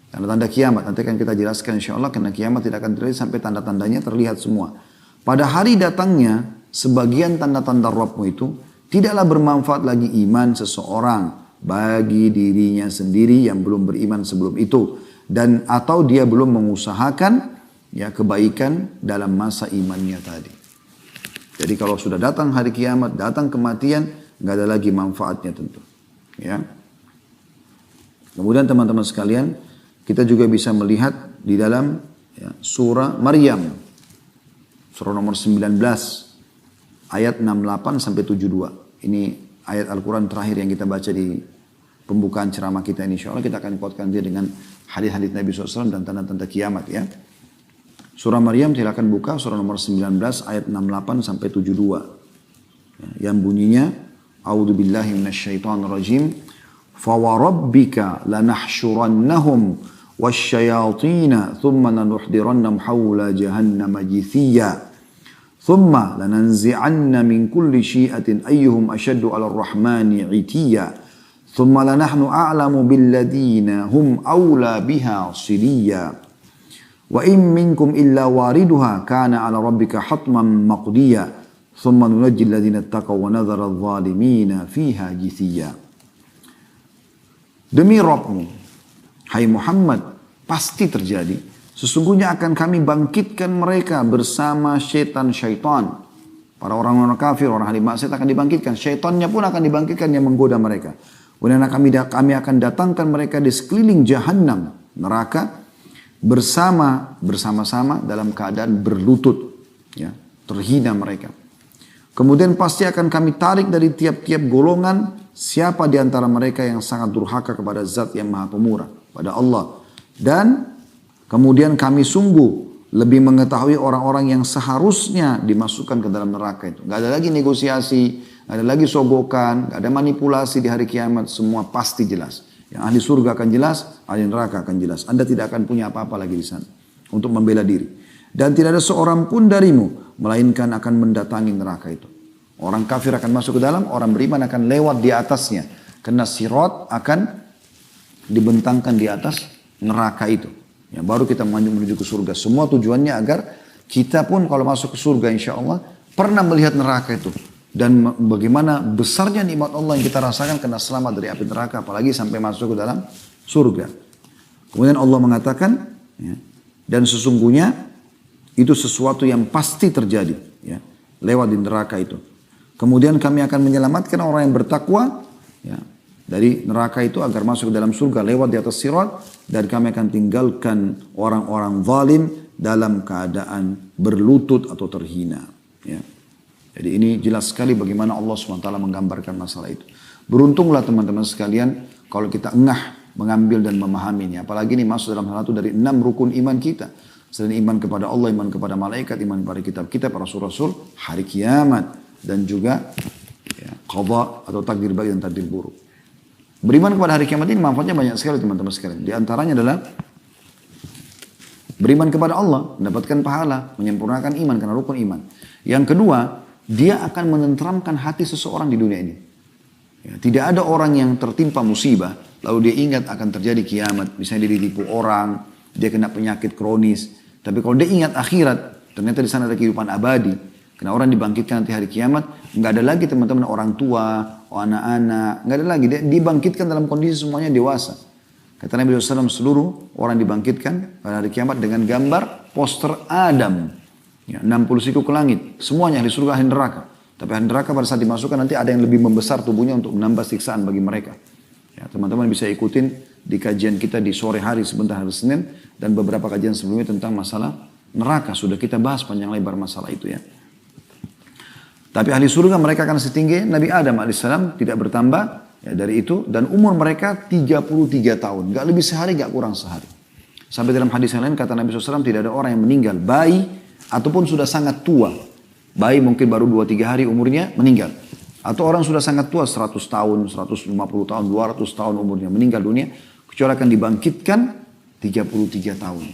tanda-tanda kiamat. Nanti akan kita jelaskan insya Allah, karena kiamat tidak akan terjadi sampai tanda-tandanya terlihat semua. Pada hari datangnya sebagian tanda-tanda Robmu itu tidaklah bermanfaat lagi iman seseorang bagi dirinya sendiri yang belum beriman sebelum itu, dan atau dia belum mengusahakan ya kebaikan dalam masa imannya tadi. Jadi kalau sudah datang hari kiamat, datang kematian, nggak ada lagi manfaatnya tentu. Ya. Kemudian teman-teman sekalian, kita juga bisa melihat di dalam ya, surah Maryam, surah nomor 19, ayat 68 sampai 72. Ini ayat Al-Quran terakhir yang kita baca di pembukaan ceramah kita ini. Insya Allah kita akan kuatkan dia dengan hadis-hadis Nabi SAW dan tanda-tanda kiamat ya. Surah Maryam silakan buka surah nomor 19 ayat 68 sampai 72. Ya, yang bunyinya, A'udzu billahi minasyaitonir rajim. Fa wa rabbika lanahsyurannahum wasyayatin thumma lanuhdirannahum hawla jahannam jithiya. Thumma lananzi'anna min kulli syi'atin ayyuhum ashaddu 'ala ar-rahmani 'itiyya. Thumma lanahnu a'lamu billadina hum awla biha siliyya. Wa in minkum illa wariduha kana 'ala rabbika hatman maqdiya. Thumma nunajji alladhina ittaqaw wa nadhara adh-dhalimina fiha jithiya. Demi Rabbmu, hai Muhammad, pasti terjadi. Sesungguhnya akan kami bangkitkan mereka bersama syaitan-syaitan. Para orang-orang kafir, orang ahli maksiat akan dibangkitkan. Syaitannya pun akan dibangkitkan yang menggoda mereka. Kemudian kami akan datangkan mereka di sekeliling jahannam, neraka, bersama-sama dalam keadaan berlutut. Ya, terhina mereka. Kemudian pasti akan kami tarik dari tiap-tiap golongan siapa di antara mereka yang sangat durhaka kepada zat yang maha pemurah, pada Allah. Dan kemudian kami sungguh lebih mengetahui orang-orang yang seharusnya dimasukkan ke dalam neraka itu. Gak ada lagi negosiasi, gak ada lagi sogokan, gak ada manipulasi di hari kiamat. Semua pasti jelas. Yang ahli surga akan jelas, ahli neraka akan jelas. Anda tidak akan punya apa-apa lagi di sana untuk membela diri. Dan tidak ada seorang pun darimu melainkan akan mendatangi neraka itu. Orang kafir akan masuk ke dalam, orang beriman akan lewat di atasnya. Karena sirat akan dibentangkan di atas neraka itu. Ya, baru kita menuju ke surga. Semua tujuannya agar kita pun kalau masuk ke surga insya Allah pernah melihat neraka itu. Dan bagaimana besarnya nikmat Allah yang kita rasakan karena selamat dari api neraka. Apalagi sampai masuk ke dalam surga. Kemudian Allah mengatakan, ya, dan sesungguhnya itu sesuatu yang pasti terjadi. Ya, lewat di neraka itu. Kemudian kami akan menyelamatkan orang yang bertakwa ya, dari neraka itu agar masuk ke dalam surga lewat di atas sirat. Dan kami akan tinggalkan orang-orang zalim dalam keadaan berlutut atau terhina. Ya. Jadi ini jelas sekali bagaimana Allah SWT menggambarkan masalah itu. Beruntunglah teman-teman sekalian kalau kita engah mengambil dan memahaminya. Apalagi ini masuk dalam salah satu dari 6 rukun iman kita. Selain iman kepada Allah, iman kepada malaikat, iman kepada kitab kita, para rasul-rasul, hari kiamat. Dan juga ya, qadha atau takdir baik dan takdir buruk. Beriman kepada hari kiamat ini manfaatnya banyak sekali teman-teman sekalian. Di antaranya adalah beriman kepada Allah, mendapatkan pahala, menyempurnakan iman karena rukun iman. Yang kedua, dia akan menenteramkan hati seseorang di dunia ini. Ya, tidak ada orang yang tertimpa musibah, lalu dia ingat akan terjadi kiamat. Misalnya dia ditipu orang, dia kena penyakit kronis. Tapi kalau dia ingat akhirat, ternyata di sana ada kehidupan abadi. Karena orang dibangkitkan nanti hari kiamat, nggak ada lagi teman-teman orang tua, anak-anak, nggak ada lagi. Dia dibangkitkan dalam kondisi semuanya dewasa. Kata Nabi SAW, seluruh orang dibangkitkan pada hari kiamat dengan gambar poster Adam. Ya, 60 siku ke langit. Semuanya ahli surga, ahli neraka. Tapi ahli neraka pada saat dimasukkan nanti ada yang lebih membesar tubuhnya untuk menambah siksaan bagi mereka. Ya, teman-teman bisa ikutin di kajian kita di sore hari sebentar hari Senin. Dan beberapa kajian sebelumnya tentang masalah neraka. Sudah kita bahas panjang lebar masalah itu ya. Tapi ahli surga mereka akan setinggi Nabi Adam AS, tidak bertambah ya, dari itu. Dan umur mereka 33 tahun. Gak lebih sehari, gak kurang sehari. Sampai dalam hadis yang lain kata Nabi SAW, tidak ada orang yang meninggal. Bayi ataupun sudah sangat tua. Bayi mungkin baru 2-3 hari umurnya meninggal. Atau orang sudah sangat tua 100 tahun, 150 tahun, 200 tahun umurnya meninggal dunia. Kecuali akan dibangkitkan 33 tahun.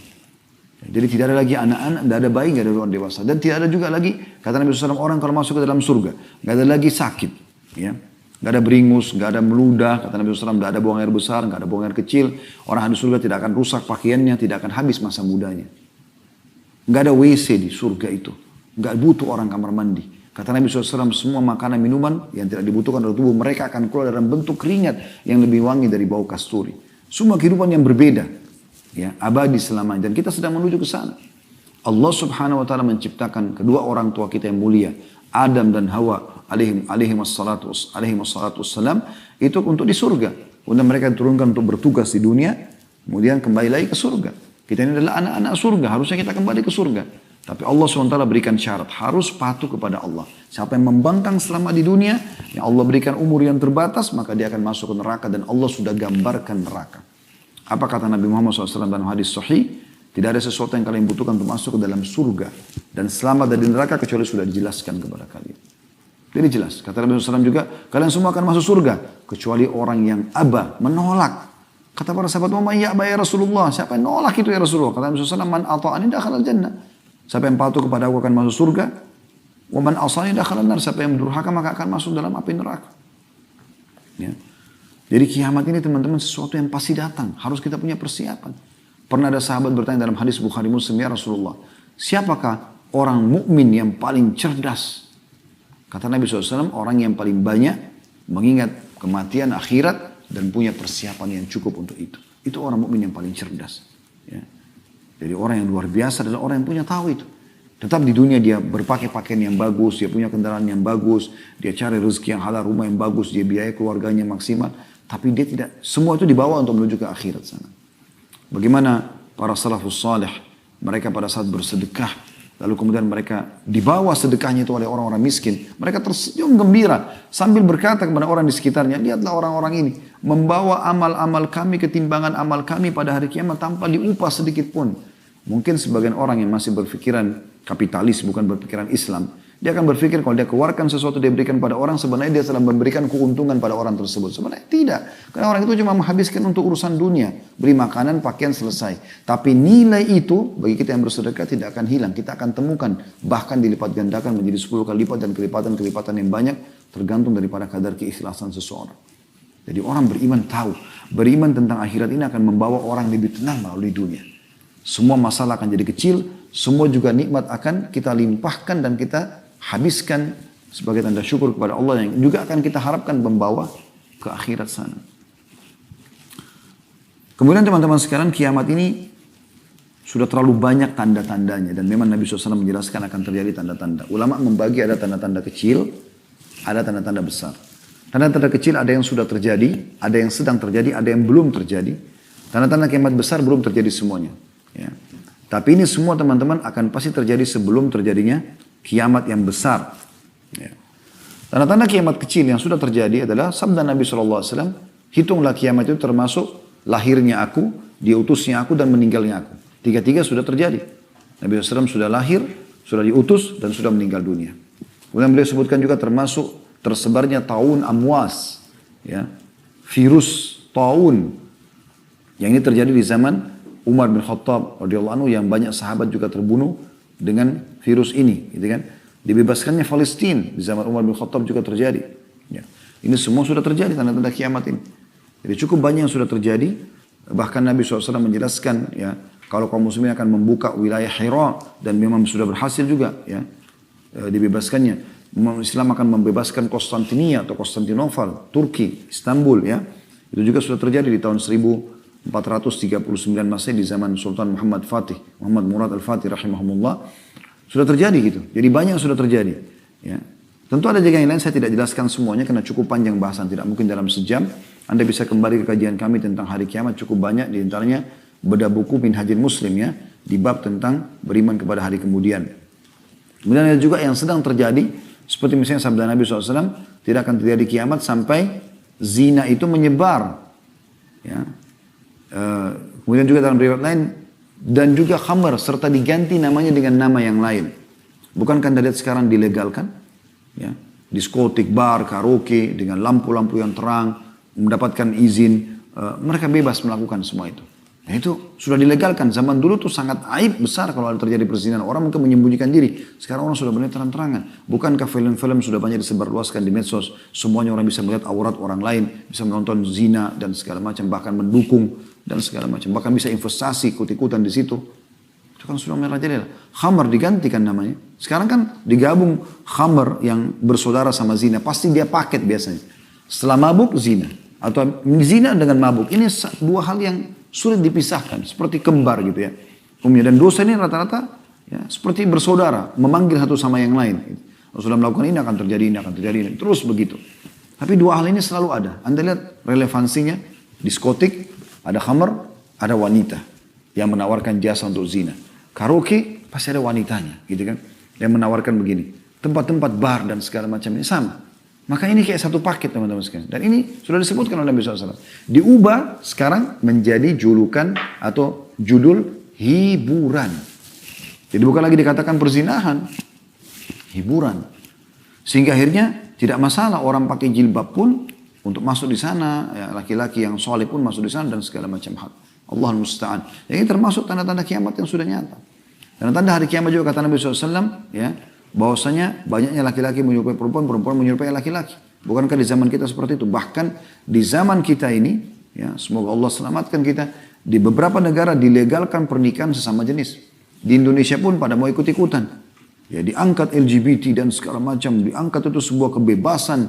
Jadi tidak ada lagi anak-anak, tidak ada bayi, tidak ada orang dewasa. Dan tidak ada juga lagi, kata Nabi SAW, orang kalau masuk ke dalam surga. Tidak ada lagi sakit. Ya. Tidak ada beringus, tidak ada meludah. Kata Nabi SAW, tidak ada buang air besar, tidak ada buang air kecil. Orang di surga tidak akan rusak pakaiannya, tidak akan habis masa mudanya. Tidak ada WC di surga itu. Tidak butuh orang kamar mandi. Kata Nabi SAW, semua makanan minuman yang tidak dibutuhkan oleh tubuh mereka akan keluar dalam bentuk keringat yang lebih wangi dari bau kasturi. Semua kehidupan yang berbeda. Ya, abadi selamanya. Dan kita sedang menuju ke sana. Allah Subhanahu wa taala menciptakan kedua orang tua kita yang mulia, Adam dan Hawa alaihi wassalatu wassalam, itu untuk di surga. Kemudian mereka diturunkan untuk bertugas di dunia, kemudian kembali lagi ke surga. Kita ini adalah anak-anak surga, harusnya kita kembali ke surga. Tapi Allah SWT berikan syarat, harus patuh kepada Allah. Siapa yang membangkang selama di dunia, yang Allah berikan umur yang terbatas, maka dia akan masuk ke neraka dan Allah sudah gambarkan neraka. Apa kata Nabi Muhammad SAW dalam hadis sahih? Tidak ada sesuatu yang kalian butuhkan untuk masuk ke dalam surga. Dan selamat dari neraka kecuali sudah dijelaskan kepada kalian. Jadi jelas. Kata Nabi SAW juga, kalian semua akan masuk surga. Kecuali orang yang aba, menolak. Kata para sahabat, ya Rasulullah. Siapa yang nolak itu ya Rasulullah? Kata Nabi SAW, man ata'ani dakhala al-jannah. Siapa yang patuh kepada aku akan masuk surga. Wa man asani dakhala an-nar. Siapa yang durhaka maka akan masuk dalam api neraka. Ya. Jadi kiamat ini teman-teman sesuatu yang pasti datang. Harus kita punya persiapan. Pernah ada sahabat bertanya dalam hadis Bukhari Muslim, ya Rasulullah, siapakah orang mukmin yang paling cerdas? Kata Nabi SAW, orang yang paling banyak mengingat kematian akhirat dan punya persiapan yang cukup untuk itu. Itu orang mukmin yang paling cerdas. Ya. Jadi orang yang luar biasa adalah orang yang punya tahu itu. Tetap di dunia dia berpakai pakaian yang bagus, dia punya kendaraan yang bagus, dia cari rezeki yang halal, rumah yang bagus, dia biaya keluarganya maksimal. Tapi dia tidak, semua itu dibawa untuk menuju ke akhirat sana. Bagaimana para salafus salih, mereka pada saat bersedekah, lalu kemudian mereka dibawa sedekahnya itu oleh orang-orang miskin. Mereka tersenyum gembira sambil berkata kepada orang di sekitarnya, lihatlah orang-orang ini membawa amal-amal kami, ketimbangan amal kami pada hari kiamat tanpa diupah sedikit pun. Mungkin sebagian orang yang masih berpikiran kapitalis, bukan berpikiran Islam, dia akan berpikir kalau dia keluarkan sesuatu dia berikan pada orang, sebenarnya dia telah memberikan keuntungan pada orang tersebut. Sebenarnya tidak. Karena orang itu cuma menghabiskan untuk urusan dunia. Beri makanan, pakaian, selesai. Tapi nilai itu bagi kita yang bersedekah tidak akan hilang. Kita akan temukan. Bahkan dilipat gandakan menjadi 10 kali lipat dan kelipatan-kelipatan yang banyak. Tergantung daripada kadar keikhlasan seseorang. Jadi orang beriman tahu. Beriman tentang akhirat ini akan membawa orang lebih tenang melalui dunia. Semua masalah akan jadi kecil. Semua juga nikmat akan kita limpahkan dan kita habiskan sebagai tanda syukur kepada Allah yang juga akan kita harapkan membawa ke akhirat sana. Kemudian teman-teman sekalian, kiamat ini sudah terlalu banyak tanda-tandanya dan memang Nabi SAW menjelaskan akan terjadi tanda-tanda. Ulama membagi ada tanda-tanda kecil, ada tanda-tanda besar. Tanda-tanda kecil ada yang sudah terjadi, ada yang sedang terjadi, ada yang belum terjadi. Tanda-tanda kiamat besar belum terjadi semuanya. Ya. Tapi ini semua teman-teman akan pasti terjadi sebelum terjadinya kiamat yang besar. Ya. Tanda-tanda kiamat kecil yang sudah terjadi adalah sabda Nabi SAW, hitunglah kiamat itu termasuk lahirnya aku, diutusnya aku, dan meninggalnya aku. Tiga-tiga sudah terjadi. Nabi SAW sudah lahir, sudah diutus, dan sudah meninggal dunia. Kemudian beliau sebutkan juga termasuk tersebarnya taun amwas. Ya. Virus taun. Yang ini terjadi di zaman Umar bin Khattab radhiyallahu anhu yang banyak sahabat juga terbunuh dengan virus ini, gitu kan? Dibebaskannya Palestina di zaman Umar bin Khattab juga terjadi. Ya. Ini semua sudah terjadi tanda-tanda kiamat ini. Jadi cukup banyak yang sudah terjadi. Bahkan Nabi SAW menjelaskan, ya, kalau kaum muslimin akan membuka wilayah Hira dan memang sudah berhasil juga, ya, dibebaskannya. Islam akan membebaskan Konstantinia atau Konstantinopel, Turki, Istanbul, ya. Itu juga sudah terjadi di tahun 1439 Masehi di zaman Sultan Muhammad Murad Al-Fatih rahimahumullah. Sudah terjadi gitu. Jadi banyak yang sudah terjadi. Ya. Tentu ada juga yang lain saya tidak jelaskan semuanya karena cukup panjang bahasan. Tidak mungkin dalam sejam. Anda bisa kembali ke kajian kami tentang hari kiamat cukup banyak. Di antaranya bedah buku Minhajul Muslim, ya. Di bab tentang beriman kepada hari kemudian. Kemudian ada juga yang sedang terjadi. Seperti misalnya sabda Nabi SAW. Tidak akan terjadi kiamat sampai zina itu menyebar. Ya. Kemudian juga dalam riwayat lain dan juga khamar serta diganti namanya dengan nama yang lain. Bukankah Anda lihat sekarang dilegalkan? Ya. diskotik, bar, karaoke dengan lampu-lampu yang terang, mendapatkan izin, mereka bebas melakukan semua itu. Nah itu sudah dilegalkan. Zaman dulu tuh sangat aib besar kalau ada terjadi perzinahan. Orang mungkin menyembunyikan diri. Sekarang orang sudah benar terang-terangan. Bukankah film-film sudah banyak disebarluaskan di medsos. Semuanya orang bisa melihat aurat orang lain. Bisa menonton zina dan segala macam. Bahkan mendukung dan segala macam. Bahkan bisa investasi ikut-ikutan di situ. Itu kan sudah merajalela. Khamar digantikan namanya. Sekarang kan digabung khamar yang bersaudara sama zina. Pasti dia paket biasanya. Setelah mabuk zina. Atau zina dengan mabuk. Ini dua hal yang sulit dipisahkan, seperti kembar gitu ya. Dan dosa ini rata-rata ya, seperti bersaudara, memanggil satu sama yang lain. Kalau sudah melakukan ini akan terjadi, ini akan terjadi, ini. Terus begitu. Tapi dua hal ini selalu ada. Anda lihat relevansinya, diskotik, ada khamar, ada wanita yang menawarkan jasa untuk zina. Karaoke, pasti ada wanitanya gitu kan, yang menawarkan begini. Tempat-tempat bar dan segala macam ini sama. Maka ini kayak satu paket teman-teman sekalian. Dan ini sudah disebutkan oleh Nabi SAW. Diubah sekarang menjadi julukan atau judul hiburan. Jadi bukan lagi dikatakan perzinahan. Hiburan. Sehingga akhirnya tidak masalah orang pakai jilbab pun untuk masuk di sana. Ya, laki-laki yang soleh pun masuk di sana dan segala macam hal. Allahul musta'an. Ini termasuk tanda-tanda kiamat yang sudah nyata. Tanda-tanda hari kiamat juga kata Nabi SAW. Ya. Bahwasanya banyaknya laki-laki menyerupai perempuan, perempuan menyerupai laki-laki. Bukankah di zaman kita seperti itu? Bahkan di zaman kita ini, ya semoga Allah selamatkan kita, di beberapa negara dilegalkan pernikahan sesama jenis. Di Indonesia pun pada mau ikut-ikutan. Ya diangkat LGBT dan segala macam, diangkat itu sebuah kebebasan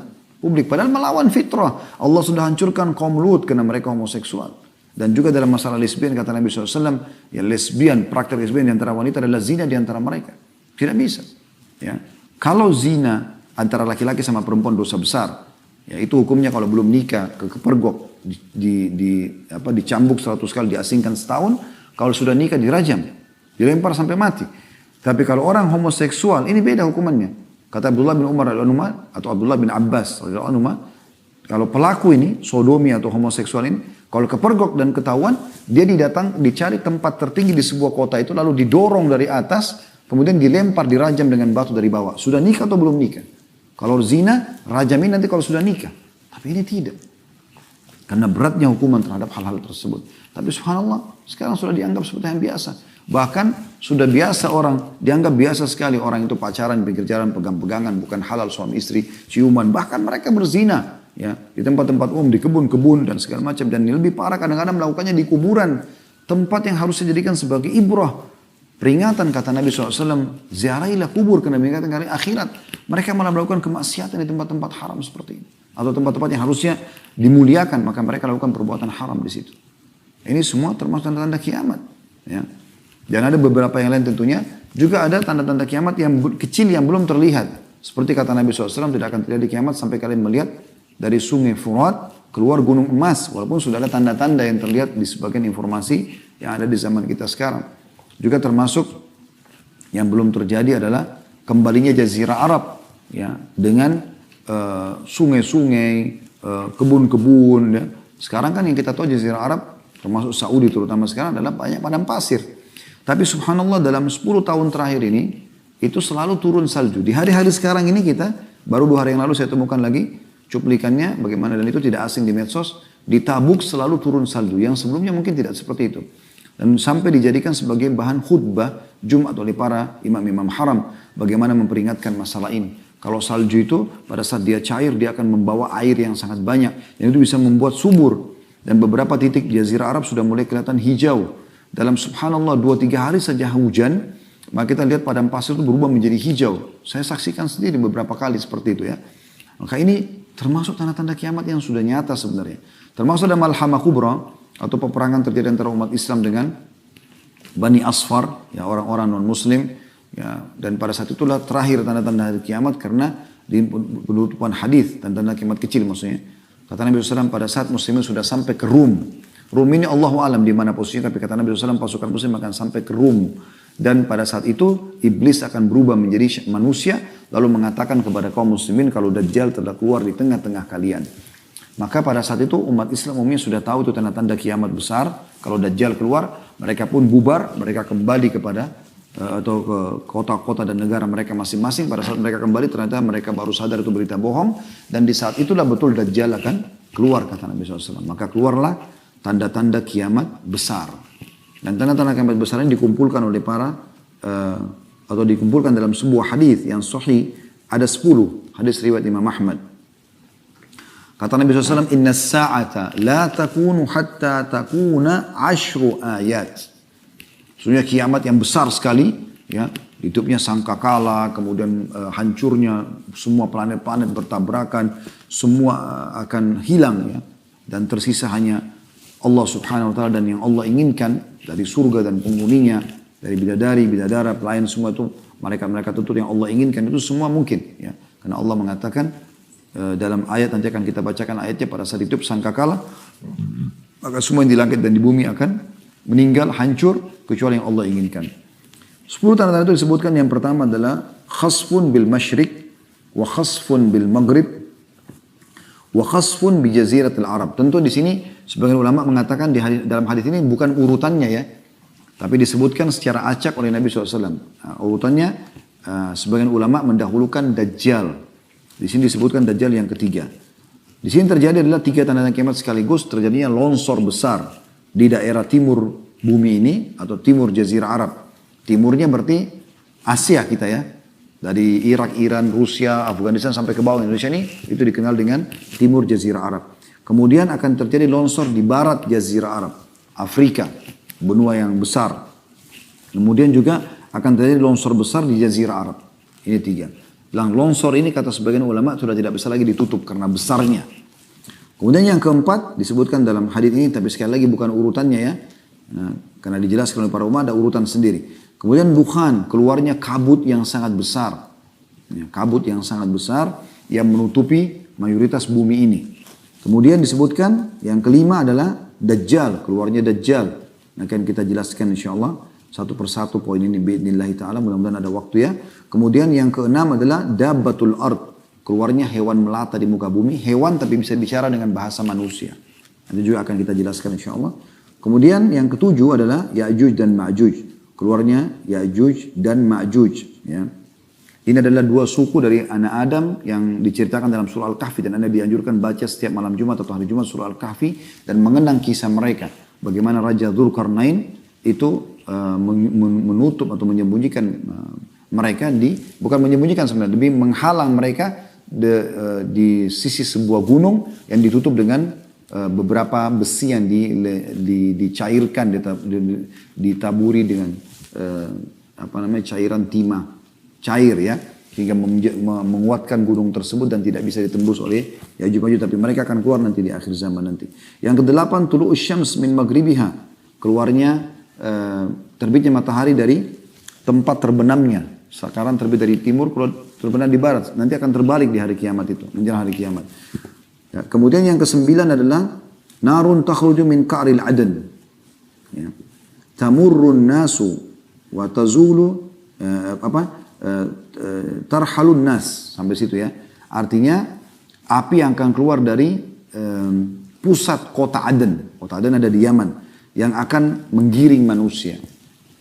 publik. Padahal melawan fitrah. Allah sudah hancurkan kaum Lut karena mereka homoseksual. Dan juga dalam masalah lesbian kata Nabi SAW, ya lesbian, praktek lesbian di antara wanita adalah zina di antara mereka. Tidak bisa. Ya, kalau zina antara laki-laki sama perempuan dosa besar, ya itu hukumnya kalau belum nikah kepergok, dicambuk 100 kali, diasingkan setahun. Kalau sudah nikah dirajam, dilempar sampai mati. Tapi kalau orang homoseksual ini beda hukumannya. Kata Abdullah bin Umar atau Abdullah bin Abbas, kalau pelaku ini sodomi atau homoseksual ini, kalau kepergok dan ketahuan, dia dicari tempat tertinggi di sebuah kota itu, lalu didorong dari atas. Kemudian dilempar, dirajam dengan batu dari bawah. Sudah nikah atau belum nikah? Kalau zina, rajamin nanti kalau sudah nikah. Tapi ini tidak. Karena beratnya hukuman terhadap hal-hal tersebut. Tapi subhanallah, sekarang sudah dianggap seperti yang biasa. Bahkan sudah biasa orang, dianggap biasa sekali orang itu pacaran, pinggir jalan, pegang-pegangan, bukan halal suami istri, ciuman. Bahkan mereka berzina. Ya, di tempat-tempat umum, di kebun-kebun dan segala macam. Dan yang lebih parah kadang-kadang melakukannya di kuburan. Tempat yang harus dijadikan sebagai ibrah. Peringatan kata Nabi SAW, ziarahilah kubur karena mengingatkan hari akhirat. Mereka malah melakukan kemaksiatan di tempat-tempat haram seperti ini. Atau tempat-tempat yang harusnya dimuliakan, maka mereka lakukan perbuatan haram di situ. Ini semua termasuk tanda-tanda kiamat. Ya. Dan ada beberapa yang lain tentunya, juga ada tanda-tanda kiamat yang kecil yang belum terlihat. Seperti kata Nabi SAW, tidak akan terjadi kiamat sampai kalian melihat dari sungai Furat keluar gunung emas. Walaupun sudah ada tanda-tanda yang terlihat di sebagian informasi yang ada di zaman kita sekarang. Juga termasuk yang belum terjadi adalah kembalinya Jazirah Arab ya dengan sungai-sungai, kebun-kebun. Ya. Sekarang kan yang kita tahu Jazirah Arab termasuk Saudi terutama sekarang adalah banyak padang pasir. Tapi subhanallah dalam 10 tahun terakhir ini itu selalu turun salju. Di hari-hari sekarang ini kita baru 2 hari yang lalu saya temukan lagi cuplikannya bagaimana, dan itu tidak asing di medsos. Di Tabuk selalu turun salju yang sebelumnya mungkin tidak seperti itu. Dan sampai dijadikan sebagai bahan khutbah Jumat oleh para imam-imam haram. Bagaimana memperingatkan masalah ini. Kalau salju itu pada saat dia cair dia akan membawa air yang sangat banyak. Dan itu bisa membuat subur. Dan beberapa titik di Jazirah Arab sudah mulai kelihatan hijau. Dalam subhanallah 2-3 hari saja hujan. Maka kita lihat padang pasir itu berubah menjadi hijau. Saya saksikan sendiri beberapa kali seperti itu ya. Maka ini termasuk tanda-tanda kiamat yang sudah nyata sebenarnya. Termasuk ada malhamah kubra. Atau peperangan terjadi antara umat Islam dengan Bani Asfar, ya orang-orang non-Muslim, ya, dan pada saat itulah terakhir tanda-tanda hari kiamat karena di penutupan hadis tanda-tanda kiamat kecil maksudnya. Kata Nabi SAW pada saat Muslimin sudah sampai ke Rum. Rum ini Allahu alam di mana posisinya, tapi kata Nabi SAW pasukan Muslim akan sampai ke Rum. Dan pada saat itu iblis akan berubah menjadi manusia lalu mengatakan kepada kaum muslimin kalau Dajjal telah keluar di tengah-tengah kalian. Maka pada saat itu umat Islam umumnya sudah tahu itu tanda-tanda kiamat besar. Kalau Dajjal keluar, mereka pun bubar, mereka kembali kepada atau ke kota-kota dan negara mereka masing-masing. Pada saat mereka kembali ternyata mereka baru sadar itu berita bohong. Dan di saat itulah betul Dajjal akan keluar, kata Nabi SAW. Maka keluarlah tanda-tanda kiamat besar. Dan tanda-tanda kiamat besar ini dikumpulkan oleh atau dikumpulkan dalam sebuah hadis yang sahih. Ada 10 hadis riwayat Imam Ahmad. Kata Nabi SAW, Inna sa'ata la takunu hatta takuna 10 ayat. Sebenarnya kiamat yang besar sekali, ya, hidupnya sangkakala, kemudian hancurnya semua planet-planet bertabrakan, semua akan hilang, ya, dan tersisa hanya Allah Subhanahu Wa Taala dan yang Allah inginkan dari surga dan penghuninya, dari bidadari, bidadara, pelayan semua itu mereka tentu yang Allah inginkan itu semua mungkin, ya, karena Allah mengatakan dalam ayat nanti akan kita bacakan ayatnya pada saat hidup sangkakala, maka semua yang di langit dan di bumi akan meninggal, hancur, kecuali yang Allah inginkan. 10 tanda-tanda itu disebutkan. Yang pertama adalah khasfun bil masyrik, wa khasfun bil maghrib, wa khasfun bi jaziratil Arab. Tentu di sini sebagian ulama mengatakan dalam hadis ini bukan urutannya, ya, tapi disebutkan secara acak oleh Nabi SAW. Nah, urutannya sebagian ulama mendahulukan Dajjal. Di sini disebutkan Dajjal yang ketiga. Di sini terjadi adalah 3 tanda kiamat sekaligus. Terjadinya longsor besar di daerah timur bumi ini atau timur Jazirah Arab. Timurnya berarti Asia kita, ya. Dari Irak, Iran, Rusia, Afghanistan sampai ke bawah Indonesia ini itu dikenal dengan timur Jazirah Arab. Kemudian akan terjadi longsor di barat Jazirah Arab, Afrika, benua yang besar. Kemudian juga akan terjadi longsor besar di Jazirah Arab. Ini 3. Longsor ini kata sebagian ulama sudah tidak bisa lagi ditutup karena besarnya. Kemudian yang keempat disebutkan dalam hadis ini, tapi sekali lagi bukan urutannya, ya. Nah, karena dijelaskan oleh para ulama ada urutan sendiri. Kemudian dukhan, keluarnya kabut yang sangat besar. Ya, kabut yang sangat besar yang menutupi mayoritas bumi ini. Kemudian disebutkan yang kelima adalah Dajjal, keluarnya Dajjal. Nah, akan kita jelaskan insyaallah satu persatu poin ini biidznillah ta'ala, mudah-mudahan ada waktu, ya. Kemudian yang keenam adalah Dabbatul Ard, keluarnya hewan melata di muka bumi, hewan tapi bisa bicara dengan bahasa manusia. Nanti juga akan kita jelaskan insyaallah. Kemudian yang ketujuh adalah Ya'juj dan Ma'juj, keluarnya Ya'juj dan Ma'juj, ya. Ini adalah 2 suku dari anak Adam yang diceritakan dalam surah Al-Kahfi, dan Anda dianjurkan baca setiap malam Jumat atau hari Jumat surah Al-Kahfi dan mengenang kisah mereka. Bagaimana Raja Dzulqarnain itu menutup atau menyembunyikan mereka bukan menyembunyikan sebenarnya, lebih menghalang mereka di sisi sebuah gunung yang ditutup dengan beberapa besi yang dicairkan, ditaburi dengan cairan timah cair, ya, sehingga menguatkan gunung tersebut dan tidak bisa ditembus oleh Ya'juj Ma'juj, tapi mereka akan keluar nanti di akhir zaman nanti. Yang ke-8 tulu'us syams min maghribiha, keluarnya terbitnya matahari dari tempat terbenamnya. Sekarang terbit dari timur, kalau terbenam di barat, nanti akan terbalik di hari kiamat itu, menjelang hari kiamat. Ya, kemudian yang ke-9 adalah narun takhruju min ka'ril adan, ya. Tamurrun nasu wa tazulu tarhalun nas, sampai situ, ya. Artinya api yang akan keluar dari pusat kota Aden. Kota Aden ada di Yaman, yang akan menggiring manusia.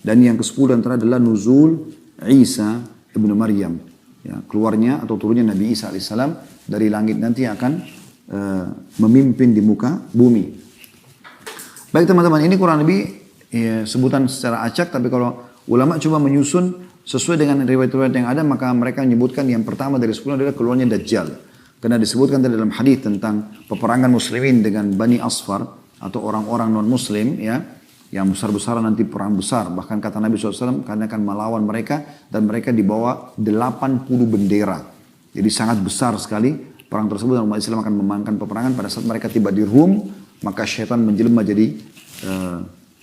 Dan yang ke-10 antara adalah nuzul Isa ibnu Maryam, ya, keluarnya atau turunnya Nabi Isa alaihissalam dari langit nanti akan memimpin di muka bumi. Baik teman-teman, ini kurang lebih, ya, sebutan secara acak, tapi kalau ulama coba menyusun sesuai dengan riwayat-riwayat yang ada, maka mereka menyebutkan yang pertama dari 10 adalah keluarnya Dajjal. Karena disebutkan dalam hadis tentang peperangan muslimin dengan Bani Asfar atau orang-orang non-muslim, ya, yang besar-besaran nanti perang besar. Bahkan kata Nabi SAW, karena akan melawan mereka, dan mereka dibawa 80 bendera. Jadi sangat besar sekali perang tersebut, dan umat Islam akan memenangkan peperangan. Pada saat mereka tiba di Rum, maka syaitan menjelma jadi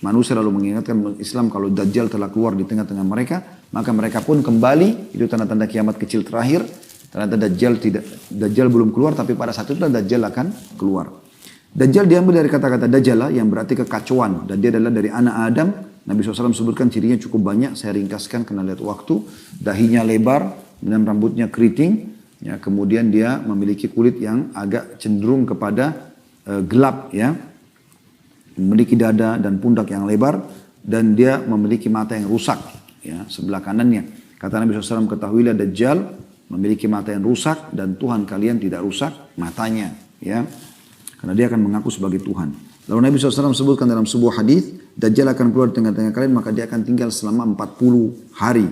manusia, lalu mengingatkan Islam kalau Dajjal telah keluar di tengah-tengah mereka. Maka mereka pun kembali, itu tanda-tanda kiamat kecil terakhir. Ternyata Dajjal belum keluar, tapi pada saat itu Dajjal akan keluar. Dajjal diambil dari kata-kata Dajjala yang berarti kekacauan, dan dia adalah dari anak Adam. Nabi SAW sebutkan cirinya cukup banyak, saya ringkaskan karena lihat waktu. Dahinya lebar dan rambutnya keriting, ya, kemudian dia memiliki kulit yang agak cenderung kepada gelap, ya, memiliki dada dan pundak yang lebar, dan dia memiliki mata yang rusak, ya, sebelah kanannya. Kata Nabi SAW, ketahuilah Dajjal memiliki mata yang rusak dan Tuhan kalian tidak rusak matanya, ya, karena dia akan mengaku sebagai Tuhan. Lalu Nabi SAW sebutkan dalam sebuah hadis, Dajjal akan keluar di tengah-tengah kalian, maka dia akan tinggal selama 40 hari.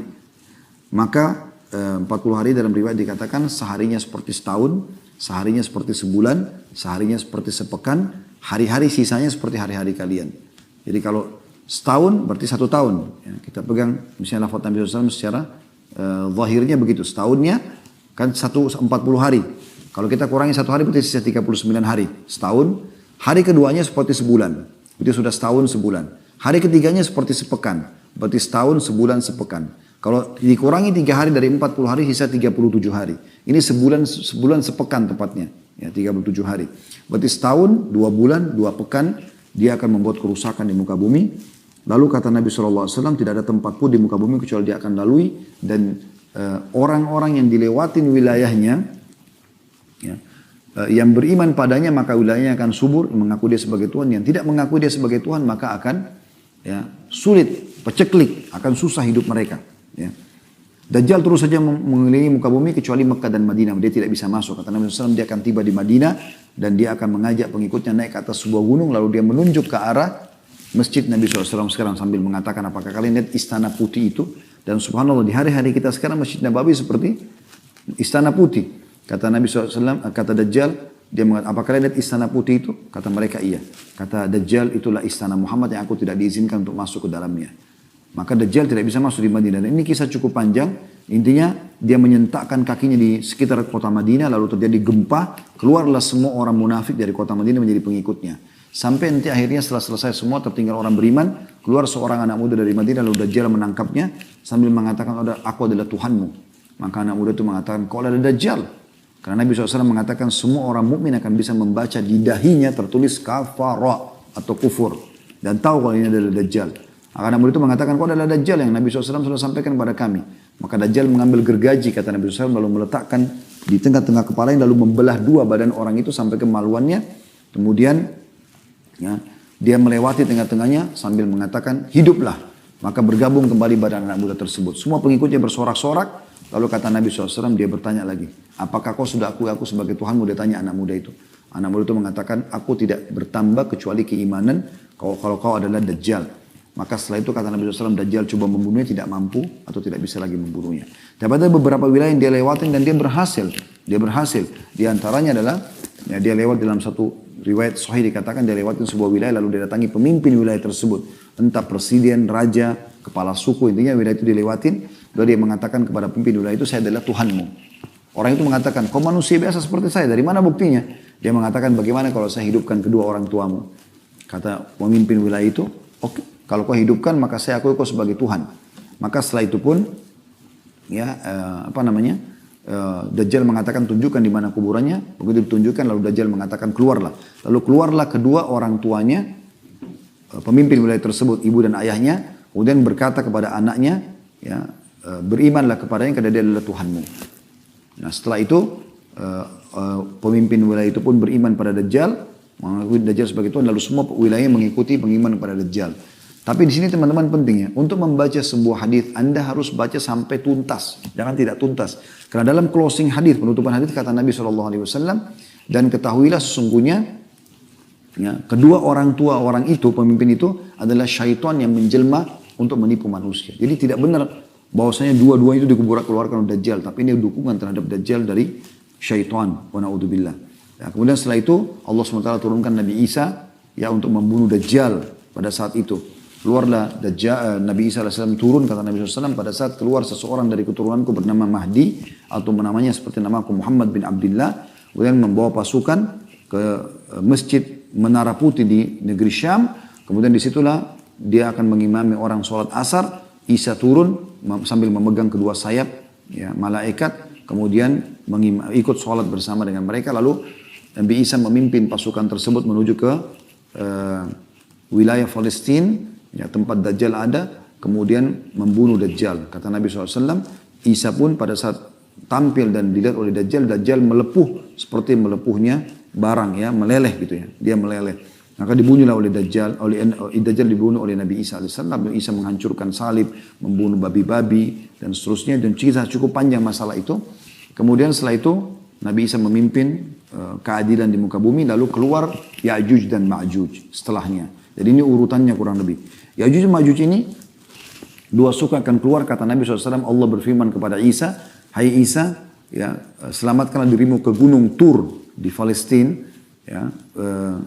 Maka 40 hari dalam riwayat dikatakan seharinya seperti setahun, seharinya seperti sebulan, seharinya seperti sepekan, hari-hari sisanya seperti hari-hari kalian. Jadi kalau setahun berarti 1 tahun. Ya, kita pegang misalnya lafaz Nabi SAW secara zahirnya begitu. Setahunnya kan 40 hari. Kalau kita kurangi 1 hari berarti sisa 39 hari. Setahun. Hari keduanya seperti sebulan. Itu sudah setahun sebulan. Hari ketiganya seperti sepekan. Berarti setahun, sebulan, sepekan. Kalau dikurangi 3 hari dari 40 hari, sisa 37 hari. Ini sebulan sepekan tepatnya. Ya, 37 hari. Berarti setahun, 2 bulan, 2 pekan, dia akan membuat kerusakan di muka bumi. Lalu kata Nabi SAW, tidak ada tempat pun di muka bumi kecuali dia akan lalui. Dan orang-orang yang dilewatin wilayahnya, ya, yang beriman padanya maka wilayahnya akan subur, mengaku dia sebagai Tuhan. Yang tidak mengaku dia sebagai Tuhan maka akan, ya, sulit, peceklik, akan susah hidup mereka. Ya. Dajjal terus saja mengelilingi muka bumi kecuali Mekah dan Madinah. Dia tidak bisa masuk. Kata Nabi SAW, dia akan tiba di Madinah dan dia akan mengajak pengikutnya naik ke atas sebuah gunung. Lalu dia menunjuk ke arah masjid Nabi SAW sekarang sambil mengatakan, apakah kalian lihat istana putih itu? Dan subhanallah di hari-hari kita sekarang Masjid Nabawi seperti istana putih. Kata Nabi SAW, kata Dajjal, dia mengatakan, apakah kalian lihat istana putih itu? Kata mereka iya. Kata Dajjal, itulah istana Muhammad yang aku tidak diizinkan untuk masuk ke dalamnya. Maka Dajjal tidak bisa masuk di Madinah. Dan ini kisah cukup panjang. Intinya dia menyentakkan kakinya di sekitar kota Madinah. Lalu terjadi gempa. Keluarlah semua orang munafik dari kota Madinah menjadi pengikutnya. Sampai nanti akhirnya setelah selesai semua tertinggal orang beriman. Keluar seorang anak muda dari Madinah. Lalu Dajjal menangkapnya. Sambil mengatakan, aku adalah Tuhanmu. Maka anak muda itu mengatakan, kau adalah Dajjal. Karena Nabi SAW mengatakan semua orang mukmin akan bisa membaca di dahinya tertulis kafara atau kufur. Dan tahu kalau ini adalah Dajjal. Anak muda itu mengatakan, kau adalah Dajjal yang Nabi SAW sudah sampaikan kepada kami. Maka Dajjal mengambil gergaji, kata Nabi SAW, lalu meletakkan di tengah-tengah kepalanya, lalu membelah 2 badan orang itu sampai kemaluannya. Kemudian ya, dia melewati tengah-tengahnya sambil mengatakan, hiduplah. Maka bergabung kembali badan anak muda tersebut. Semua pengikutnya bersorak-sorak. Lalu kata Nabi SAW, dia bertanya lagi, apakah kau sudah akui aku sebagai Tuhanmu? Dia tanya anak muda itu. Anak muda itu mengatakan, aku tidak bertambah kecuali keimanan kalau kau adalah Dajjal. Maka setelah itu kata Nabi SAW, Dajjal coba membunuhnya, tidak mampu atau tidak bisa lagi membunuhnya. Tapi ada beberapa wilayah yang dia lewatin dan dia berhasil. Dia berhasil. Di antaranya adalah, ya, dia lewat dalam satu riwayat sahih dikatakan dia lewatin sebuah wilayah lalu dia datangi pemimpin wilayah tersebut. Entah presiden, raja, kepala suku, intinya wilayah itu dilewatin. Lalu dia mengatakan kepada pemimpin wilayah itu, saya adalah Tuhanmu. Orang itu mengatakan, kau manusia biasa seperti saya, dari mana buktinya? Dia mengatakan, bagaimana kalau saya hidupkan kedua orang tuamu? Kata pemimpin wilayah itu, oke. Kalau kau hidupkan maka saya akui kau sebagai Tuhan. Maka setelah itu pun ya Dajjal mengatakan tunjukkan di mana kuburannya. Begitu ditunjukkan lalu Dajjal mengatakan keluarlah. Lalu keluarlah kedua orang tuanya pemimpin wilayah tersebut, ibu dan ayahnya. Kemudian berkata kepada anaknya, ya, berimanlah kepadanya karena dia adalah Tuhanmu. Nah setelah itu pemimpin wilayah itu pun beriman pada Dajjal, mengakui Dajjal sebagai Tuhan. Lalu semua wilayah mengikuti pengiman kepada Dajjal. Tapi di sini teman-teman pentingnya, untuk membaca sebuah hadis Anda harus baca sampai tuntas, jangan tidak tuntas. Karena dalam closing hadis, penutupan hadis kata Nabi SAW, dan ketahuilah sesungguhnya, ya, kedua orang tua orang itu, pemimpin itu adalah syaitan yang menjelma untuk menipu manusia. Jadi tidak benar bahwasanya dua-duanya itu dikeluarkan oleh Dajjal, tapi ini dukungan terhadap Dajjal dari syaitan. Wa na'udzubillah. Ya, kemudian setelah itu Allah SWT turunkan Nabi Isa ya untuk membunuh Dajjal pada saat itu. Keluarlah Dajjal, Nabi Isa AS turun, kata Nabi SAW, pada saat keluar seseorang dari keturunanku bernama Mahdi, atau namanya seperti namaku Muhammad bin Abdullah, kemudian membawa pasukan ke masjid Menara Putih di negeri Syam, kemudian disitulah dia akan mengimami orang sholat asar, Isa turun sambil memegang kedua sayap ya, malaikat, kemudian ikut sholat bersama dengan mereka, lalu Nabi Isa memimpin pasukan tersebut menuju ke wilayah Palestina, ya, tempat Dajjal ada, kemudian membunuh Dajjal. Kata Nabi SAW, Isa pun pada saat tampil dan dilihat oleh Dajjal, Dajjal melepuh seperti melepuhnya barang, ya, meleleh gitu ya. Dia meleleh. Maka dibunuhlah oleh Dajjal, Dajjal dibunuh oleh Nabi Isa AS. Nabi Isa menghancurkan salib, membunuh babi-babi, dan seterusnya. Dan kisah cukup panjang masalah itu. Kemudian setelah itu, Nabi Isa memimpin keadilan di muka bumi, lalu keluar Ya'juj dan Ma'juj setelahnya. Jadi ini urutannya kurang lebih. Ya'juj dan Ma'juj ini, dua suku akan keluar, kata Nabi SAW, Allah berfirman kepada Isa, hai Isa, ya, selamatkanlah dirimu ke gunung Tur di Palestina, ya,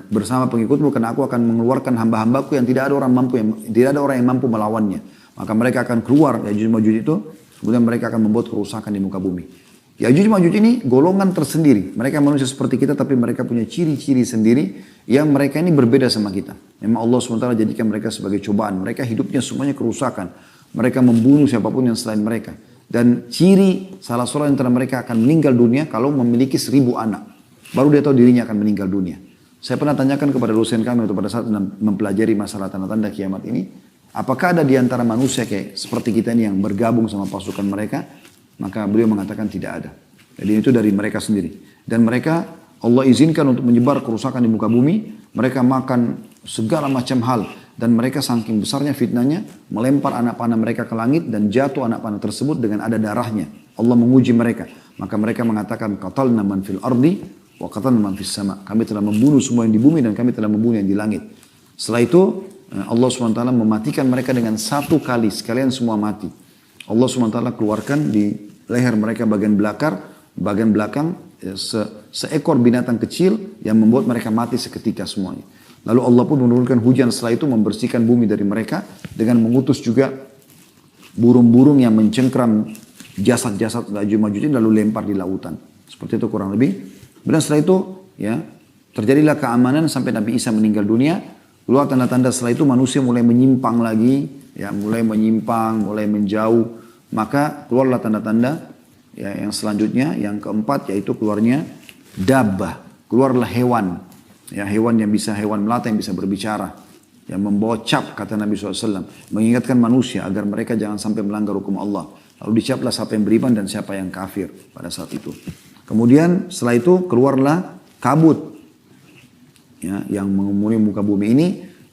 bersama pengikutmu, karena aku akan mengeluarkan hamba-hambaku yang tidak ada orang yang mampu melawannya. Maka mereka akan keluar Ya'juj Ma'juj itu, kemudian mereka akan membuat kerusakan di muka bumi. Ya'juj Ma'juj ini golongan tersendiri. Mereka manusia seperti kita, tapi mereka punya ciri-ciri sendiri yang mereka ini berbeda sama kita. Memang Allah SWT jadikan mereka sebagai cobaan. Mereka hidupnya semuanya kerusakan. Mereka membunuh siapapun yang selain mereka. Dan ciri salah seorang antara mereka akan meninggal dunia kalau memiliki 1000 anak. Baru dia tahu dirinya akan meninggal dunia. Saya pernah tanyakan kepada dosen kami pada saat mempelajari masalah tanda-tanda kiamat ini, apakah ada di antara manusia kayak seperti kita ini yang bergabung sama pasukan mereka? Maka beliau mengatakan tidak ada. Jadi itu dari mereka sendiri. Dan mereka Allah izinkan untuk menyebar kerusakan di muka bumi. Mereka makan segala macam hal. Dan mereka saking besarnya fitnahnya, melempar anak panah mereka ke langit dan jatuh anak panah tersebut dengan ada darahnya. Allah menguji mereka. Maka mereka mengatakan, qatalna man fil ardi wa qatalna man fis sama. Kami telah membunuh semua yang di bumi dan kami telah membunuh yang di langit. Setelah itu Allah SWT mematikan mereka dengan satu kali. Sekalian semua mati. Allah SWT keluarkan di leher mereka bagian belakang seekor binatang kecil yang membuat mereka mati seketika semuanya. Lalu Allah pun menurunkan hujan setelah itu membersihkan bumi dari mereka dengan mengutus juga burung-burung yang mencengkram jasad-jasad Ya'juj Ma'juj lalu lempar di lautan. Seperti itu kurang lebih. Dan setelah itu ya terjadilah keamanan sampai Nabi Isa meninggal dunia. Keluar tanda-tanda setelah itu manusia mulai menyimpang lagi, ya mulai menyimpang, mulai menjauh. Maka keluarlah tanda-tanda ya yang selanjutnya, yang keempat yaitu keluarnya dabbah, keluarlah hewan. Ya, hewan melata yang bisa berbicara, yang membawa cap, kata Nabi SAW, mengingatkan manusia agar mereka jangan sampai melanggar hukum Allah. Lalu dicaplah siapa yang beriman dan siapa yang kafir pada saat itu. Kemudian setelah itu keluarlah kabut, ya, yang mengumuri muka bumi ini.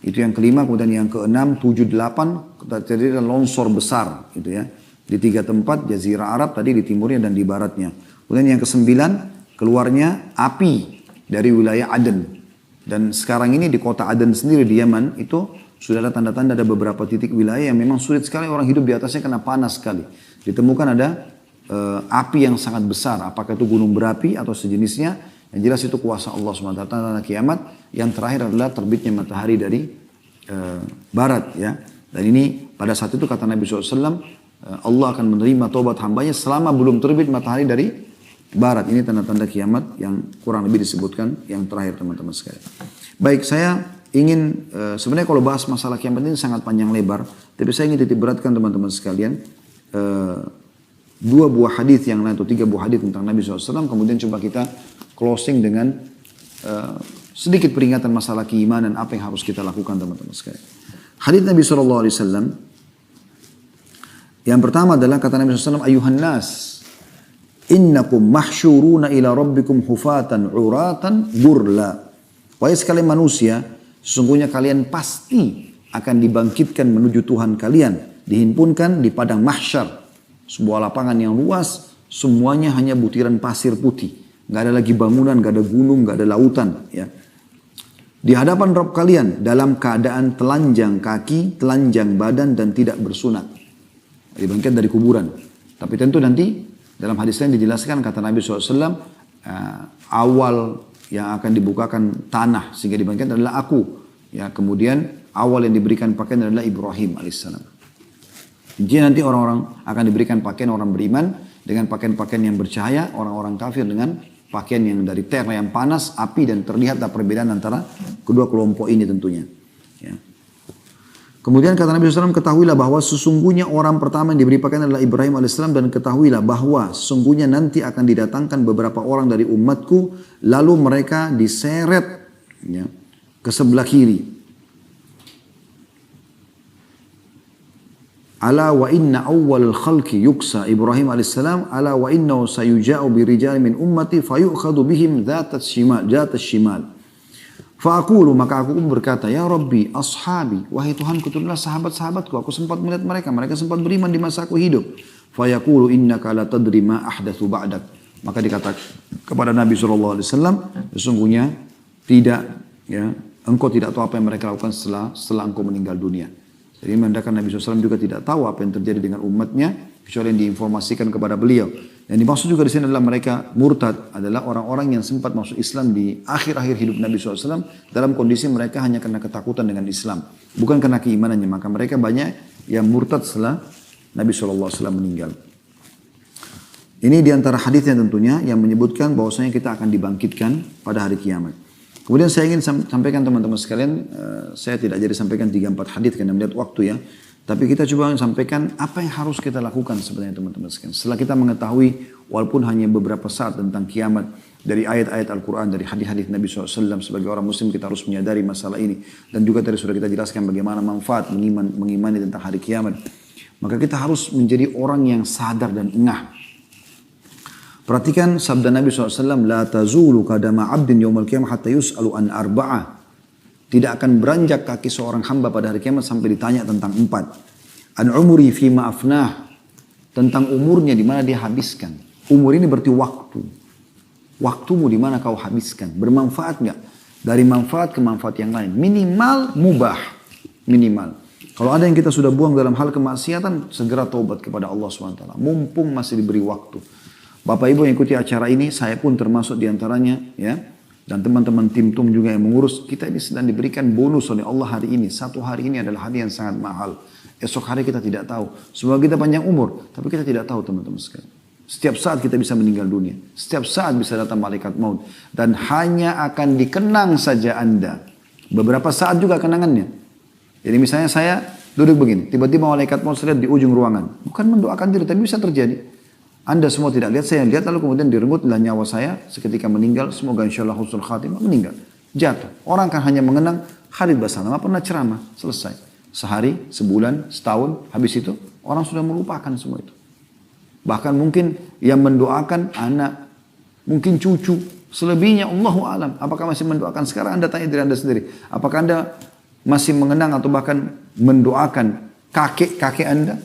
Itu yang kelima. Kemudian yang keenam, 7, 8 terjadi longsor besar, gitu ya, di 3 tempat, Jazirah Arab tadi, di timurnya dan di baratnya. Kemudian yang kesembilan, keluarnya api dari wilayah Aden. Dan sekarang ini di kota Aden sendiri di Yaman itu sudah ada tanda-tanda, ada beberapa titik wilayah yang memang sulit sekali orang hidup di atasnya karena panas sekali. Ditemukan ada api yang sangat besar, apakah itu gunung berapi atau sejenisnya. Yang jelas itu kuasa Allah SWT, tanda kiamat. Yang terakhir adalah terbitnya matahari dari barat, ya. Dan ini pada saat itu kata Nabi SAW, Allah akan menerima taubat hambanya selama belum terbit matahari dari barat. Ini tanda-tanda kiamat yang kurang lebih disebutkan yang terakhir, teman-teman sekalian. Baik, saya ingin sebenarnya kalau bahas masalah kiamat ini sangat panjang lebar, tapi saya ingin titik beratkan teman-teman sekalian 2 buah hadis yang lain atau 3 buah hadis tentang Nabi SAW. Kemudian coba kita closing dengan sedikit peringatan masalah keimanan, apa yang harus kita lakukan, teman-teman sekalian. Hadis Nabi SAW yang pertama adalah kata Nabi SAW, ayuhan nas, innakum mahsyuruna ila rabbikum hufatan uratan burla. Wahai sekalian manusia, sesungguhnya kalian pasti akan dibangkitkan menuju Tuhan kalian, dihimpunkan di padang mahsyar, sebuah lapangan yang luas, semuanya hanya butiran pasir putih, nggak ada lagi bangunan, nggak ada gunung, nggak ada lautan, ya. Di hadapan Rabb kalian dalam keadaan telanjang kaki, telanjang badan dan tidak bersunat, dibangkitkan dari kuburan. Tapi tentu nanti dalam hadis lain dijelaskan, kata Nabi SAW, awal yang akan dibukakan tanah sehingga dibangkitkan adalah aku. Ya, kemudian awal yang diberikan pakaian adalah Ibrahim alaihissalam. Jadi nanti orang-orang akan diberikan pakaian orang beriman dengan pakaian-pakaian yang bercahaya, orang-orang kafir dengan pakaian yang dari terra yang panas, api, dan terlihatlah perbedaan antara kedua kelompok ini tentunya. Ya. Kemudian kata Nabi SAW, ketahuilah bahwa sesungguhnya orang pertama yang diberi pakaian adalah Ibrahim AS, dan ketahuilah bahwa sesungguhnya nanti akan didatangkan beberapa orang dari umatku, lalu mereka diseret, ya, ke sebelah kiri. Ala wa inna awwal al-khalqi yuksa Ibrahim AS, ala wa innahu sayuja'u birijal min ummati fayu'khadu bihim dhatat shimal. Fa'akulu, maka aku pun berkata, ya Rabbi, ashabi, wahai Tuhanku, itulah sahabat-sahabatku, aku sempat melihat mereka, mereka sempat beriman di masa aku hidup. Fayaqulu innaka la tadri ma ahdatsu ba'dak. Maka dikata kepada Nabi SAW, sesungguhnya tidak, ya, engkau tidak tahu apa yang mereka lakukan setelah engkau meninggal dunia. Jadi menandakan Nabi SAW juga tidak tahu apa yang terjadi dengan umatnya, kecuali yang diinformasikan kepada beliau. Yang dimaksud juga di sini adalah mereka murtad, adalah orang-orang yang sempat masuk Islam di akhir-akhir hidup Nabi SAW dalam kondisi mereka hanya karena ketakutan dengan Islam, bukan karena keimanannya. Maka mereka banyak yang murtad setelah Nabi SAW meninggal. Ini diantara hadisnya tentunya yang menyebutkan bahwasanya kita akan dibangkitkan pada hari kiamat. Kemudian saya ingin sampaikan teman-teman sekalian, saya tidak jadi sampaikan 3-4 hadis karena melihat waktu ya. Tapi kita coba sampaikan apa yang harus kita lakukan sebenarnya teman-teman sekalian. Setelah kita mengetahui walaupun hanya beberapa saat tentang kiamat dari ayat-ayat Al-Quran, dari hadis-hadis Nabi SAW, sebagai orang muslim kita harus menyadari masalah ini. Dan juga tadi sudah kita jelaskan bagaimana manfaat mengimani tentang hari kiamat. Maka kita harus menjadi orang yang sadar dan engah. Perhatikan sabda Nabi SAW, La tazulu kadama abdin yawmal qiyamah hatta yus'alu an arba'ah. Tidak akan beranjak kaki seorang hamba pada hari kiamat sampai ditanya tentang 4. An umuri fima afnah. Tentang umurnya di mana dia habiskan. Umur ini berarti waktu. Waktumu di mana kau habiskan. Bermanfaat nggak? Dari manfaat ke manfaat yang lain. Minimal mubah. Minimal. Kalau ada yang kita sudah buang dalam hal kemaksiatan, segera taubat kepada Allah SWT. Mumpung masih diberi waktu. Bapak Ibu yang ikuti acara ini, saya pun termasuk diantaranya, ya. Dan teman-teman tim TUM juga yang mengurus, kita ini sedang diberikan bonus oleh Allah hari ini. Satu hari ini adalah hari yang sangat mahal. Esok hari kita tidak tahu. Semoga kita panjang umur, tapi kita tidak tahu teman-teman sekalian. Setiap saat kita bisa meninggal dunia. Setiap saat bisa datang malaikat maut. Dan hanya akan dikenang saja Anda. Beberapa saat juga kenangannya. Jadi misalnya saya duduk begini, tiba-tiba malaikat maut saya lihat di ujung ruangan. Bukan mendoakan diri, tapi bisa terjadi. Anda semua tidak lihat, saya lihat, lalu kemudian direngutlah nyawa saya seketika meninggal. Semoga insyaAllah husnul khatimah, meninggal. Jatuh. Orang kan hanya mengenang Khalid Basalamah pernah ceramah, selesai. Sehari, sebulan, setahun, habis itu orang sudah melupakan semua itu. Bahkan mungkin yang mendoakan anak, mungkin cucu, selebihnya Allahu alam. Apakah masih mendoakan? Sekarang Anda tanya diri Anda sendiri. Apakah Anda masih mengenang atau bahkan mendoakan kakek-kakek Anda?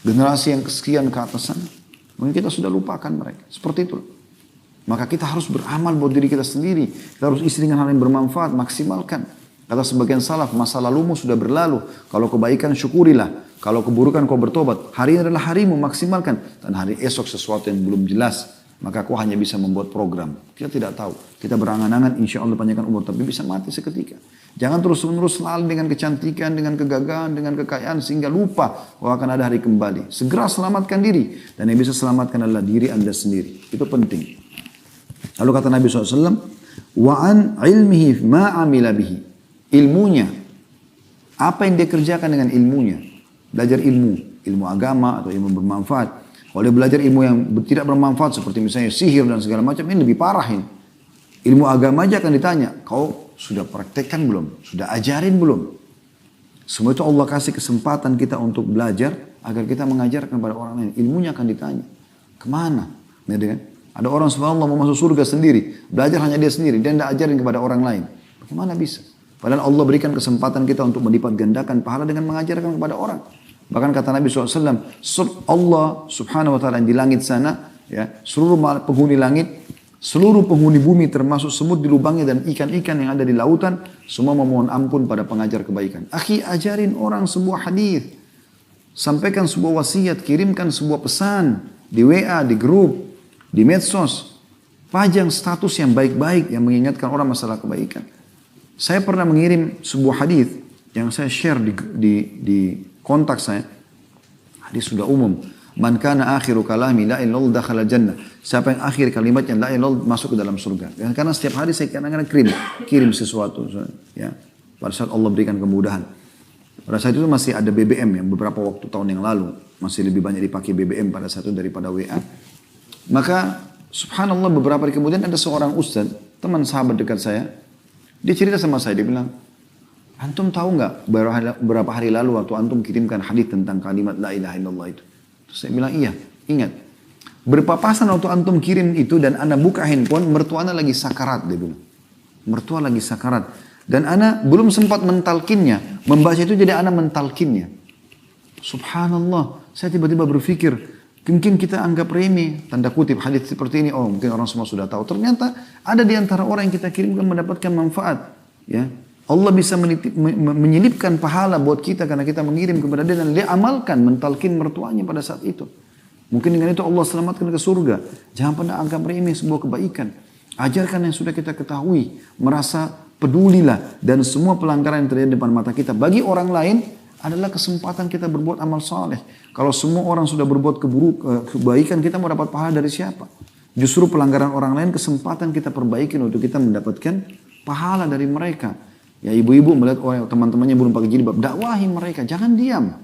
Generasi yang kesekian ke atas sana? Mungkin kita sudah lupakan mereka. Seperti itu. Maka kita harus beramal buat diri kita sendiri. Kita harus isi dengan hal yang bermanfaat. Maksimalkan. Kata sebagian salaf, masa lalumu sudah berlalu. Kalau kebaikan syukurilah. Kalau keburukan kau bertobat. Hari ini adalah harimu, maksimalkan. Dan hari esok sesuatu yang belum jelas. Maka kau hanya bisa membuat program. Kita tidak tahu. Kita berangan-angan insya Allah panjangkan umur. Tapi bisa mati seketika. Jangan terus-menerus selalu dengan kecantikan, dengan kegagahan, dengan kekayaan. Sehingga lupa bahwa akan ada hari kembali. Segera selamatkan diri. Dan yang bisa selamatkan adalah diri Anda sendiri. Itu penting. Lalu kata Nabi SAW. Wa'an ilmihi ma'amila bihi. Ilmunya. Apa yang dia kerjakan dengan ilmunya. Belajar ilmu. Ilmu agama atau ilmu bermanfaat. Kalau dia belajar ilmu yang tidak bermanfaat. Seperti misalnya sihir dan segala macam. Ini lebih parah ini. Ilmu agama aja akan ditanya. Kau sudah praktekkan belum? Sudah ajarin belum? Semua itu Allah kasih kesempatan kita untuk belajar agar kita mengajarkan kepada orang lain. Ilmunya akan ditanya. Kemana? Ada orang subhanallah mau masuk surga sendiri. Belajar hanya dia sendiri. Dia tidak ajarin kepada orang lain. Bagaimana bisa? Padahal Allah berikan kesempatan kita untuk melipat gandakan pahala dengan mengajarkan kepada orang. Bahkan kata Nabi SAW, Allah subhanahu wa ta'ala di langit sana, ya, seluruh penghuni langit, seluruh penghuni bumi termasuk semut di lubangnya dan ikan-ikan yang ada di lautan, semua memohon ampun pada pengajar kebaikan. Akhi, ajarin orang sebuah hadis, sampaikan sebuah wasiat, kirimkan sebuah pesan di WA, di grup, di medsos, pajang status yang baik-baik yang mengingatkan orang masalah kebaikan. Saya pernah mengirim sebuah hadis yang saya share di kontak saya. Hadis sudah umum. Man kana akhiru kalami la ilaha illallah dakhala jannah. Siapa yang akhir kalimatnya la ilaha illallah masuk ke dalam surga. Dan karena setiap hari saya kadang-kadang kirim sesuatu, ya. Pada saat Allah berikan kemudahan. Pada saat itu masih ada BBM yang beberapa waktu tahun yang lalu masih lebih banyak dipakai BBM pada saat itu daripada WA. Maka subhanallah beberapa hari kemudian ada seorang ustaz, teman sahabat dekat saya, dia cerita sama saya, dia bilang, antum tahu nggak beberapa hari lalu waktu antum kirimkan hadis tentang kalimat la ilaha illallah itu? Terus saya bilang, iya, ingat. Berpapasan waktu antum kirim itu dan anda buka handphone, mertua anda lagi sakarat, dia bilang. mertua lagi sakarat. Dan ana belum sempat mentalkinnya. Membaca itu jadi ana mentalkinnya. Subhanallah, saya tiba-tiba berpikir, mungkin kita anggap remeh, tanda kutip hadis seperti ini, oh mungkin orang semua sudah tahu. Ternyata ada di antara orang yang kita kirimkan mendapatkan manfaat. Ya, Allah bisa menyelipkan pahala buat kita karena kita mengirim kepada dia dan dia amalkan, mentalkin mertuanya pada saat itu. Mungkin dengan itu Allah selamatkan ke surga. Jangan pernah anggap remeh sebuah kebaikan. Ajarkan yang sudah kita ketahui, merasa pedulilah dan semua pelanggaran yang terjadi di depan mata kita bagi orang lain adalah kesempatan kita berbuat amal saleh. Kalau semua orang sudah berbuat kebaikan, kita mau dapat pahala dari siapa? Justru pelanggaran orang lain kesempatan kita perbaikin untuk kita mendapatkan pahala dari mereka. Ya ibu-ibu melihat orang teman-temannya belum pakai jilbab, dakwahi mereka, jangan diam.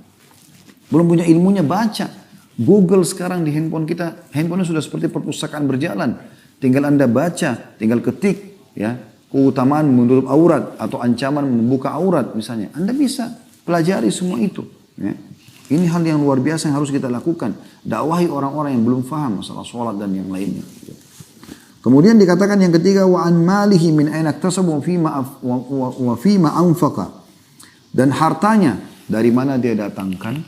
Belum punya ilmunya, baca. Google sekarang di handphone kita, handphonenya sudah seperti perpustakaan berjalan. Tinggal Anda baca, tinggal ketik, ya keutamaan menutup aurat atau ancaman membuka aurat misalnya. Anda bisa pelajari semua itu. Ya. Ini hal yang luar biasa yang harus kita lakukan. Dakwahi orang-orang yang belum faham masalah sholat dan yang lainnya. Kemudian dikatakan yang ketiga, wa an malihi min aina iktasabu wa fima anfaqa. Dan hartanya dari mana dia datangkan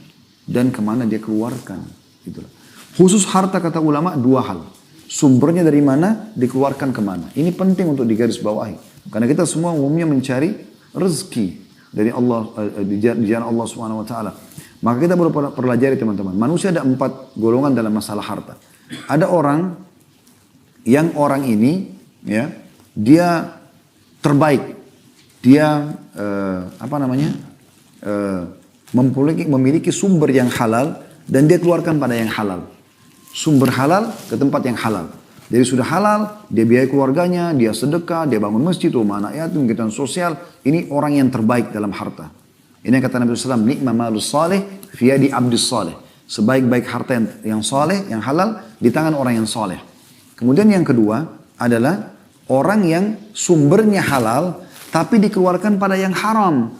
dan kemana dia keluarkan. Itulah. Khusus harta kata ulama dua hal. Sumbernya dari mana, dikeluarkan kemana. Ini penting untuk digarisbawahi. Karena kita semua umumnya mencari rezeki dari Allah, di jalan Allah Subhanahu Wa Taala. Maka kita perlu pelajari teman-teman. Manusia ada 4 golongan dalam masalah harta. Ada orang yang orang ini, ya, dia terbaik, dia memiliki sumber yang halal dan dia keluarkan pada yang halal. Sumber halal ke tempat yang halal. Jadi sudah halal, dia biayai keluarganya, dia sedekah, dia bangun masjid, rumah anak yatim, kegiatan sosial. Ini orang yang terbaik dalam harta. Ini yang kata Nabi SAW, nikma malus salih fiyadi abdus salih. Sebaik-baik harta yang saleh, yang halal, di tangan orang yang saleh. Kemudian yang kedua adalah orang yang sumbernya halal, tapi dikeluarkan pada yang haram.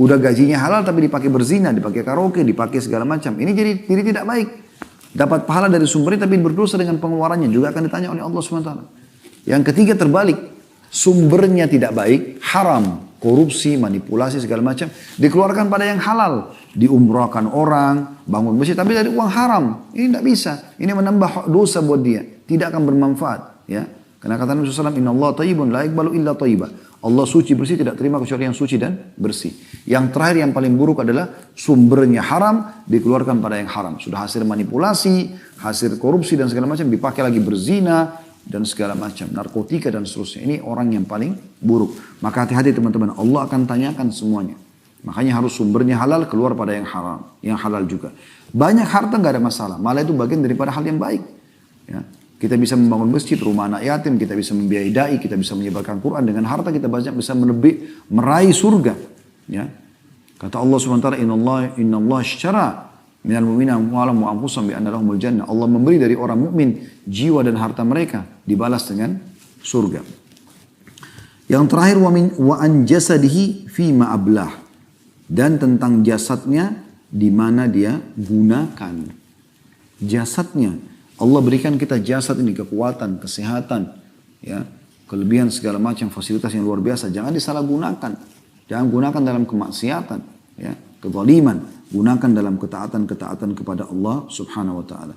Udah gajinya halal, tapi dipakai berzina, dipakai karaoke, dipakai segala macam. Ini jadi tidak baik. Dapat pahala dari sumbernya tapi berdosa dengan pengeluarannya juga akan ditanya oleh Allah SWT. Yang ketiga terbalik, sumbernya tidak baik, haram, korupsi, manipulasi segala macam, dikeluarkan pada yang halal, diumrahkan orang, bangun masjid tapi dari uang haram. Ini tidak bisa. Ini menambah dosa buat dia, tidak akan bermanfaat, ya. Karena kata Nabi SAW, Inna Allah tayyibun la iqbalu illa tayyibah. Allah suci bersih, tidak terima kecuali yang suci dan bersih. Yang terakhir yang paling buruk adalah sumbernya haram, dikeluarkan pada yang haram. Sudah hasil manipulasi, hasil korupsi dan segala macam, dipakai lagi berzina dan segala macam. Narkotika dan seterusnya. Ini orang yang paling buruk. Maka hati-hati teman-teman, Allah akan tanyakan semuanya. Makanya harus sumbernya halal, keluar pada yang haram, yang halal juga. Banyak harta nggak ada masalah, malah itu bagian daripada hal yang baik. Ya. Kita bisa membangun masjid, rumah anak yatim, kita bisa membiayai dai, kita bisa menyebarkan Quran. Dengan harta kita banyak bisa meraih surga. Ya. Kata Allah SWT, Inna Allah syara minal mu'mina amwalahum wa anfusahum bi anna lahumul jannah. Allah memberi dari orang mukmin jiwa dan harta mereka dibalas dengan surga. Yang terakhir, wa an jasadihi fima ablah. Dan tentang jasadnya di mana dia gunakan. Jasadnya. Allah berikan kita jasad ini, kekuatan, kesehatan, ya, kelebihan segala macam, fasilitas yang luar biasa. Jangan disalahgunakan. Jangan gunakan dalam kemaksiatan, ya, kezaliman. Gunakan dalam ketaatan-ketaatan kepada Allah Subhanahu wa taala.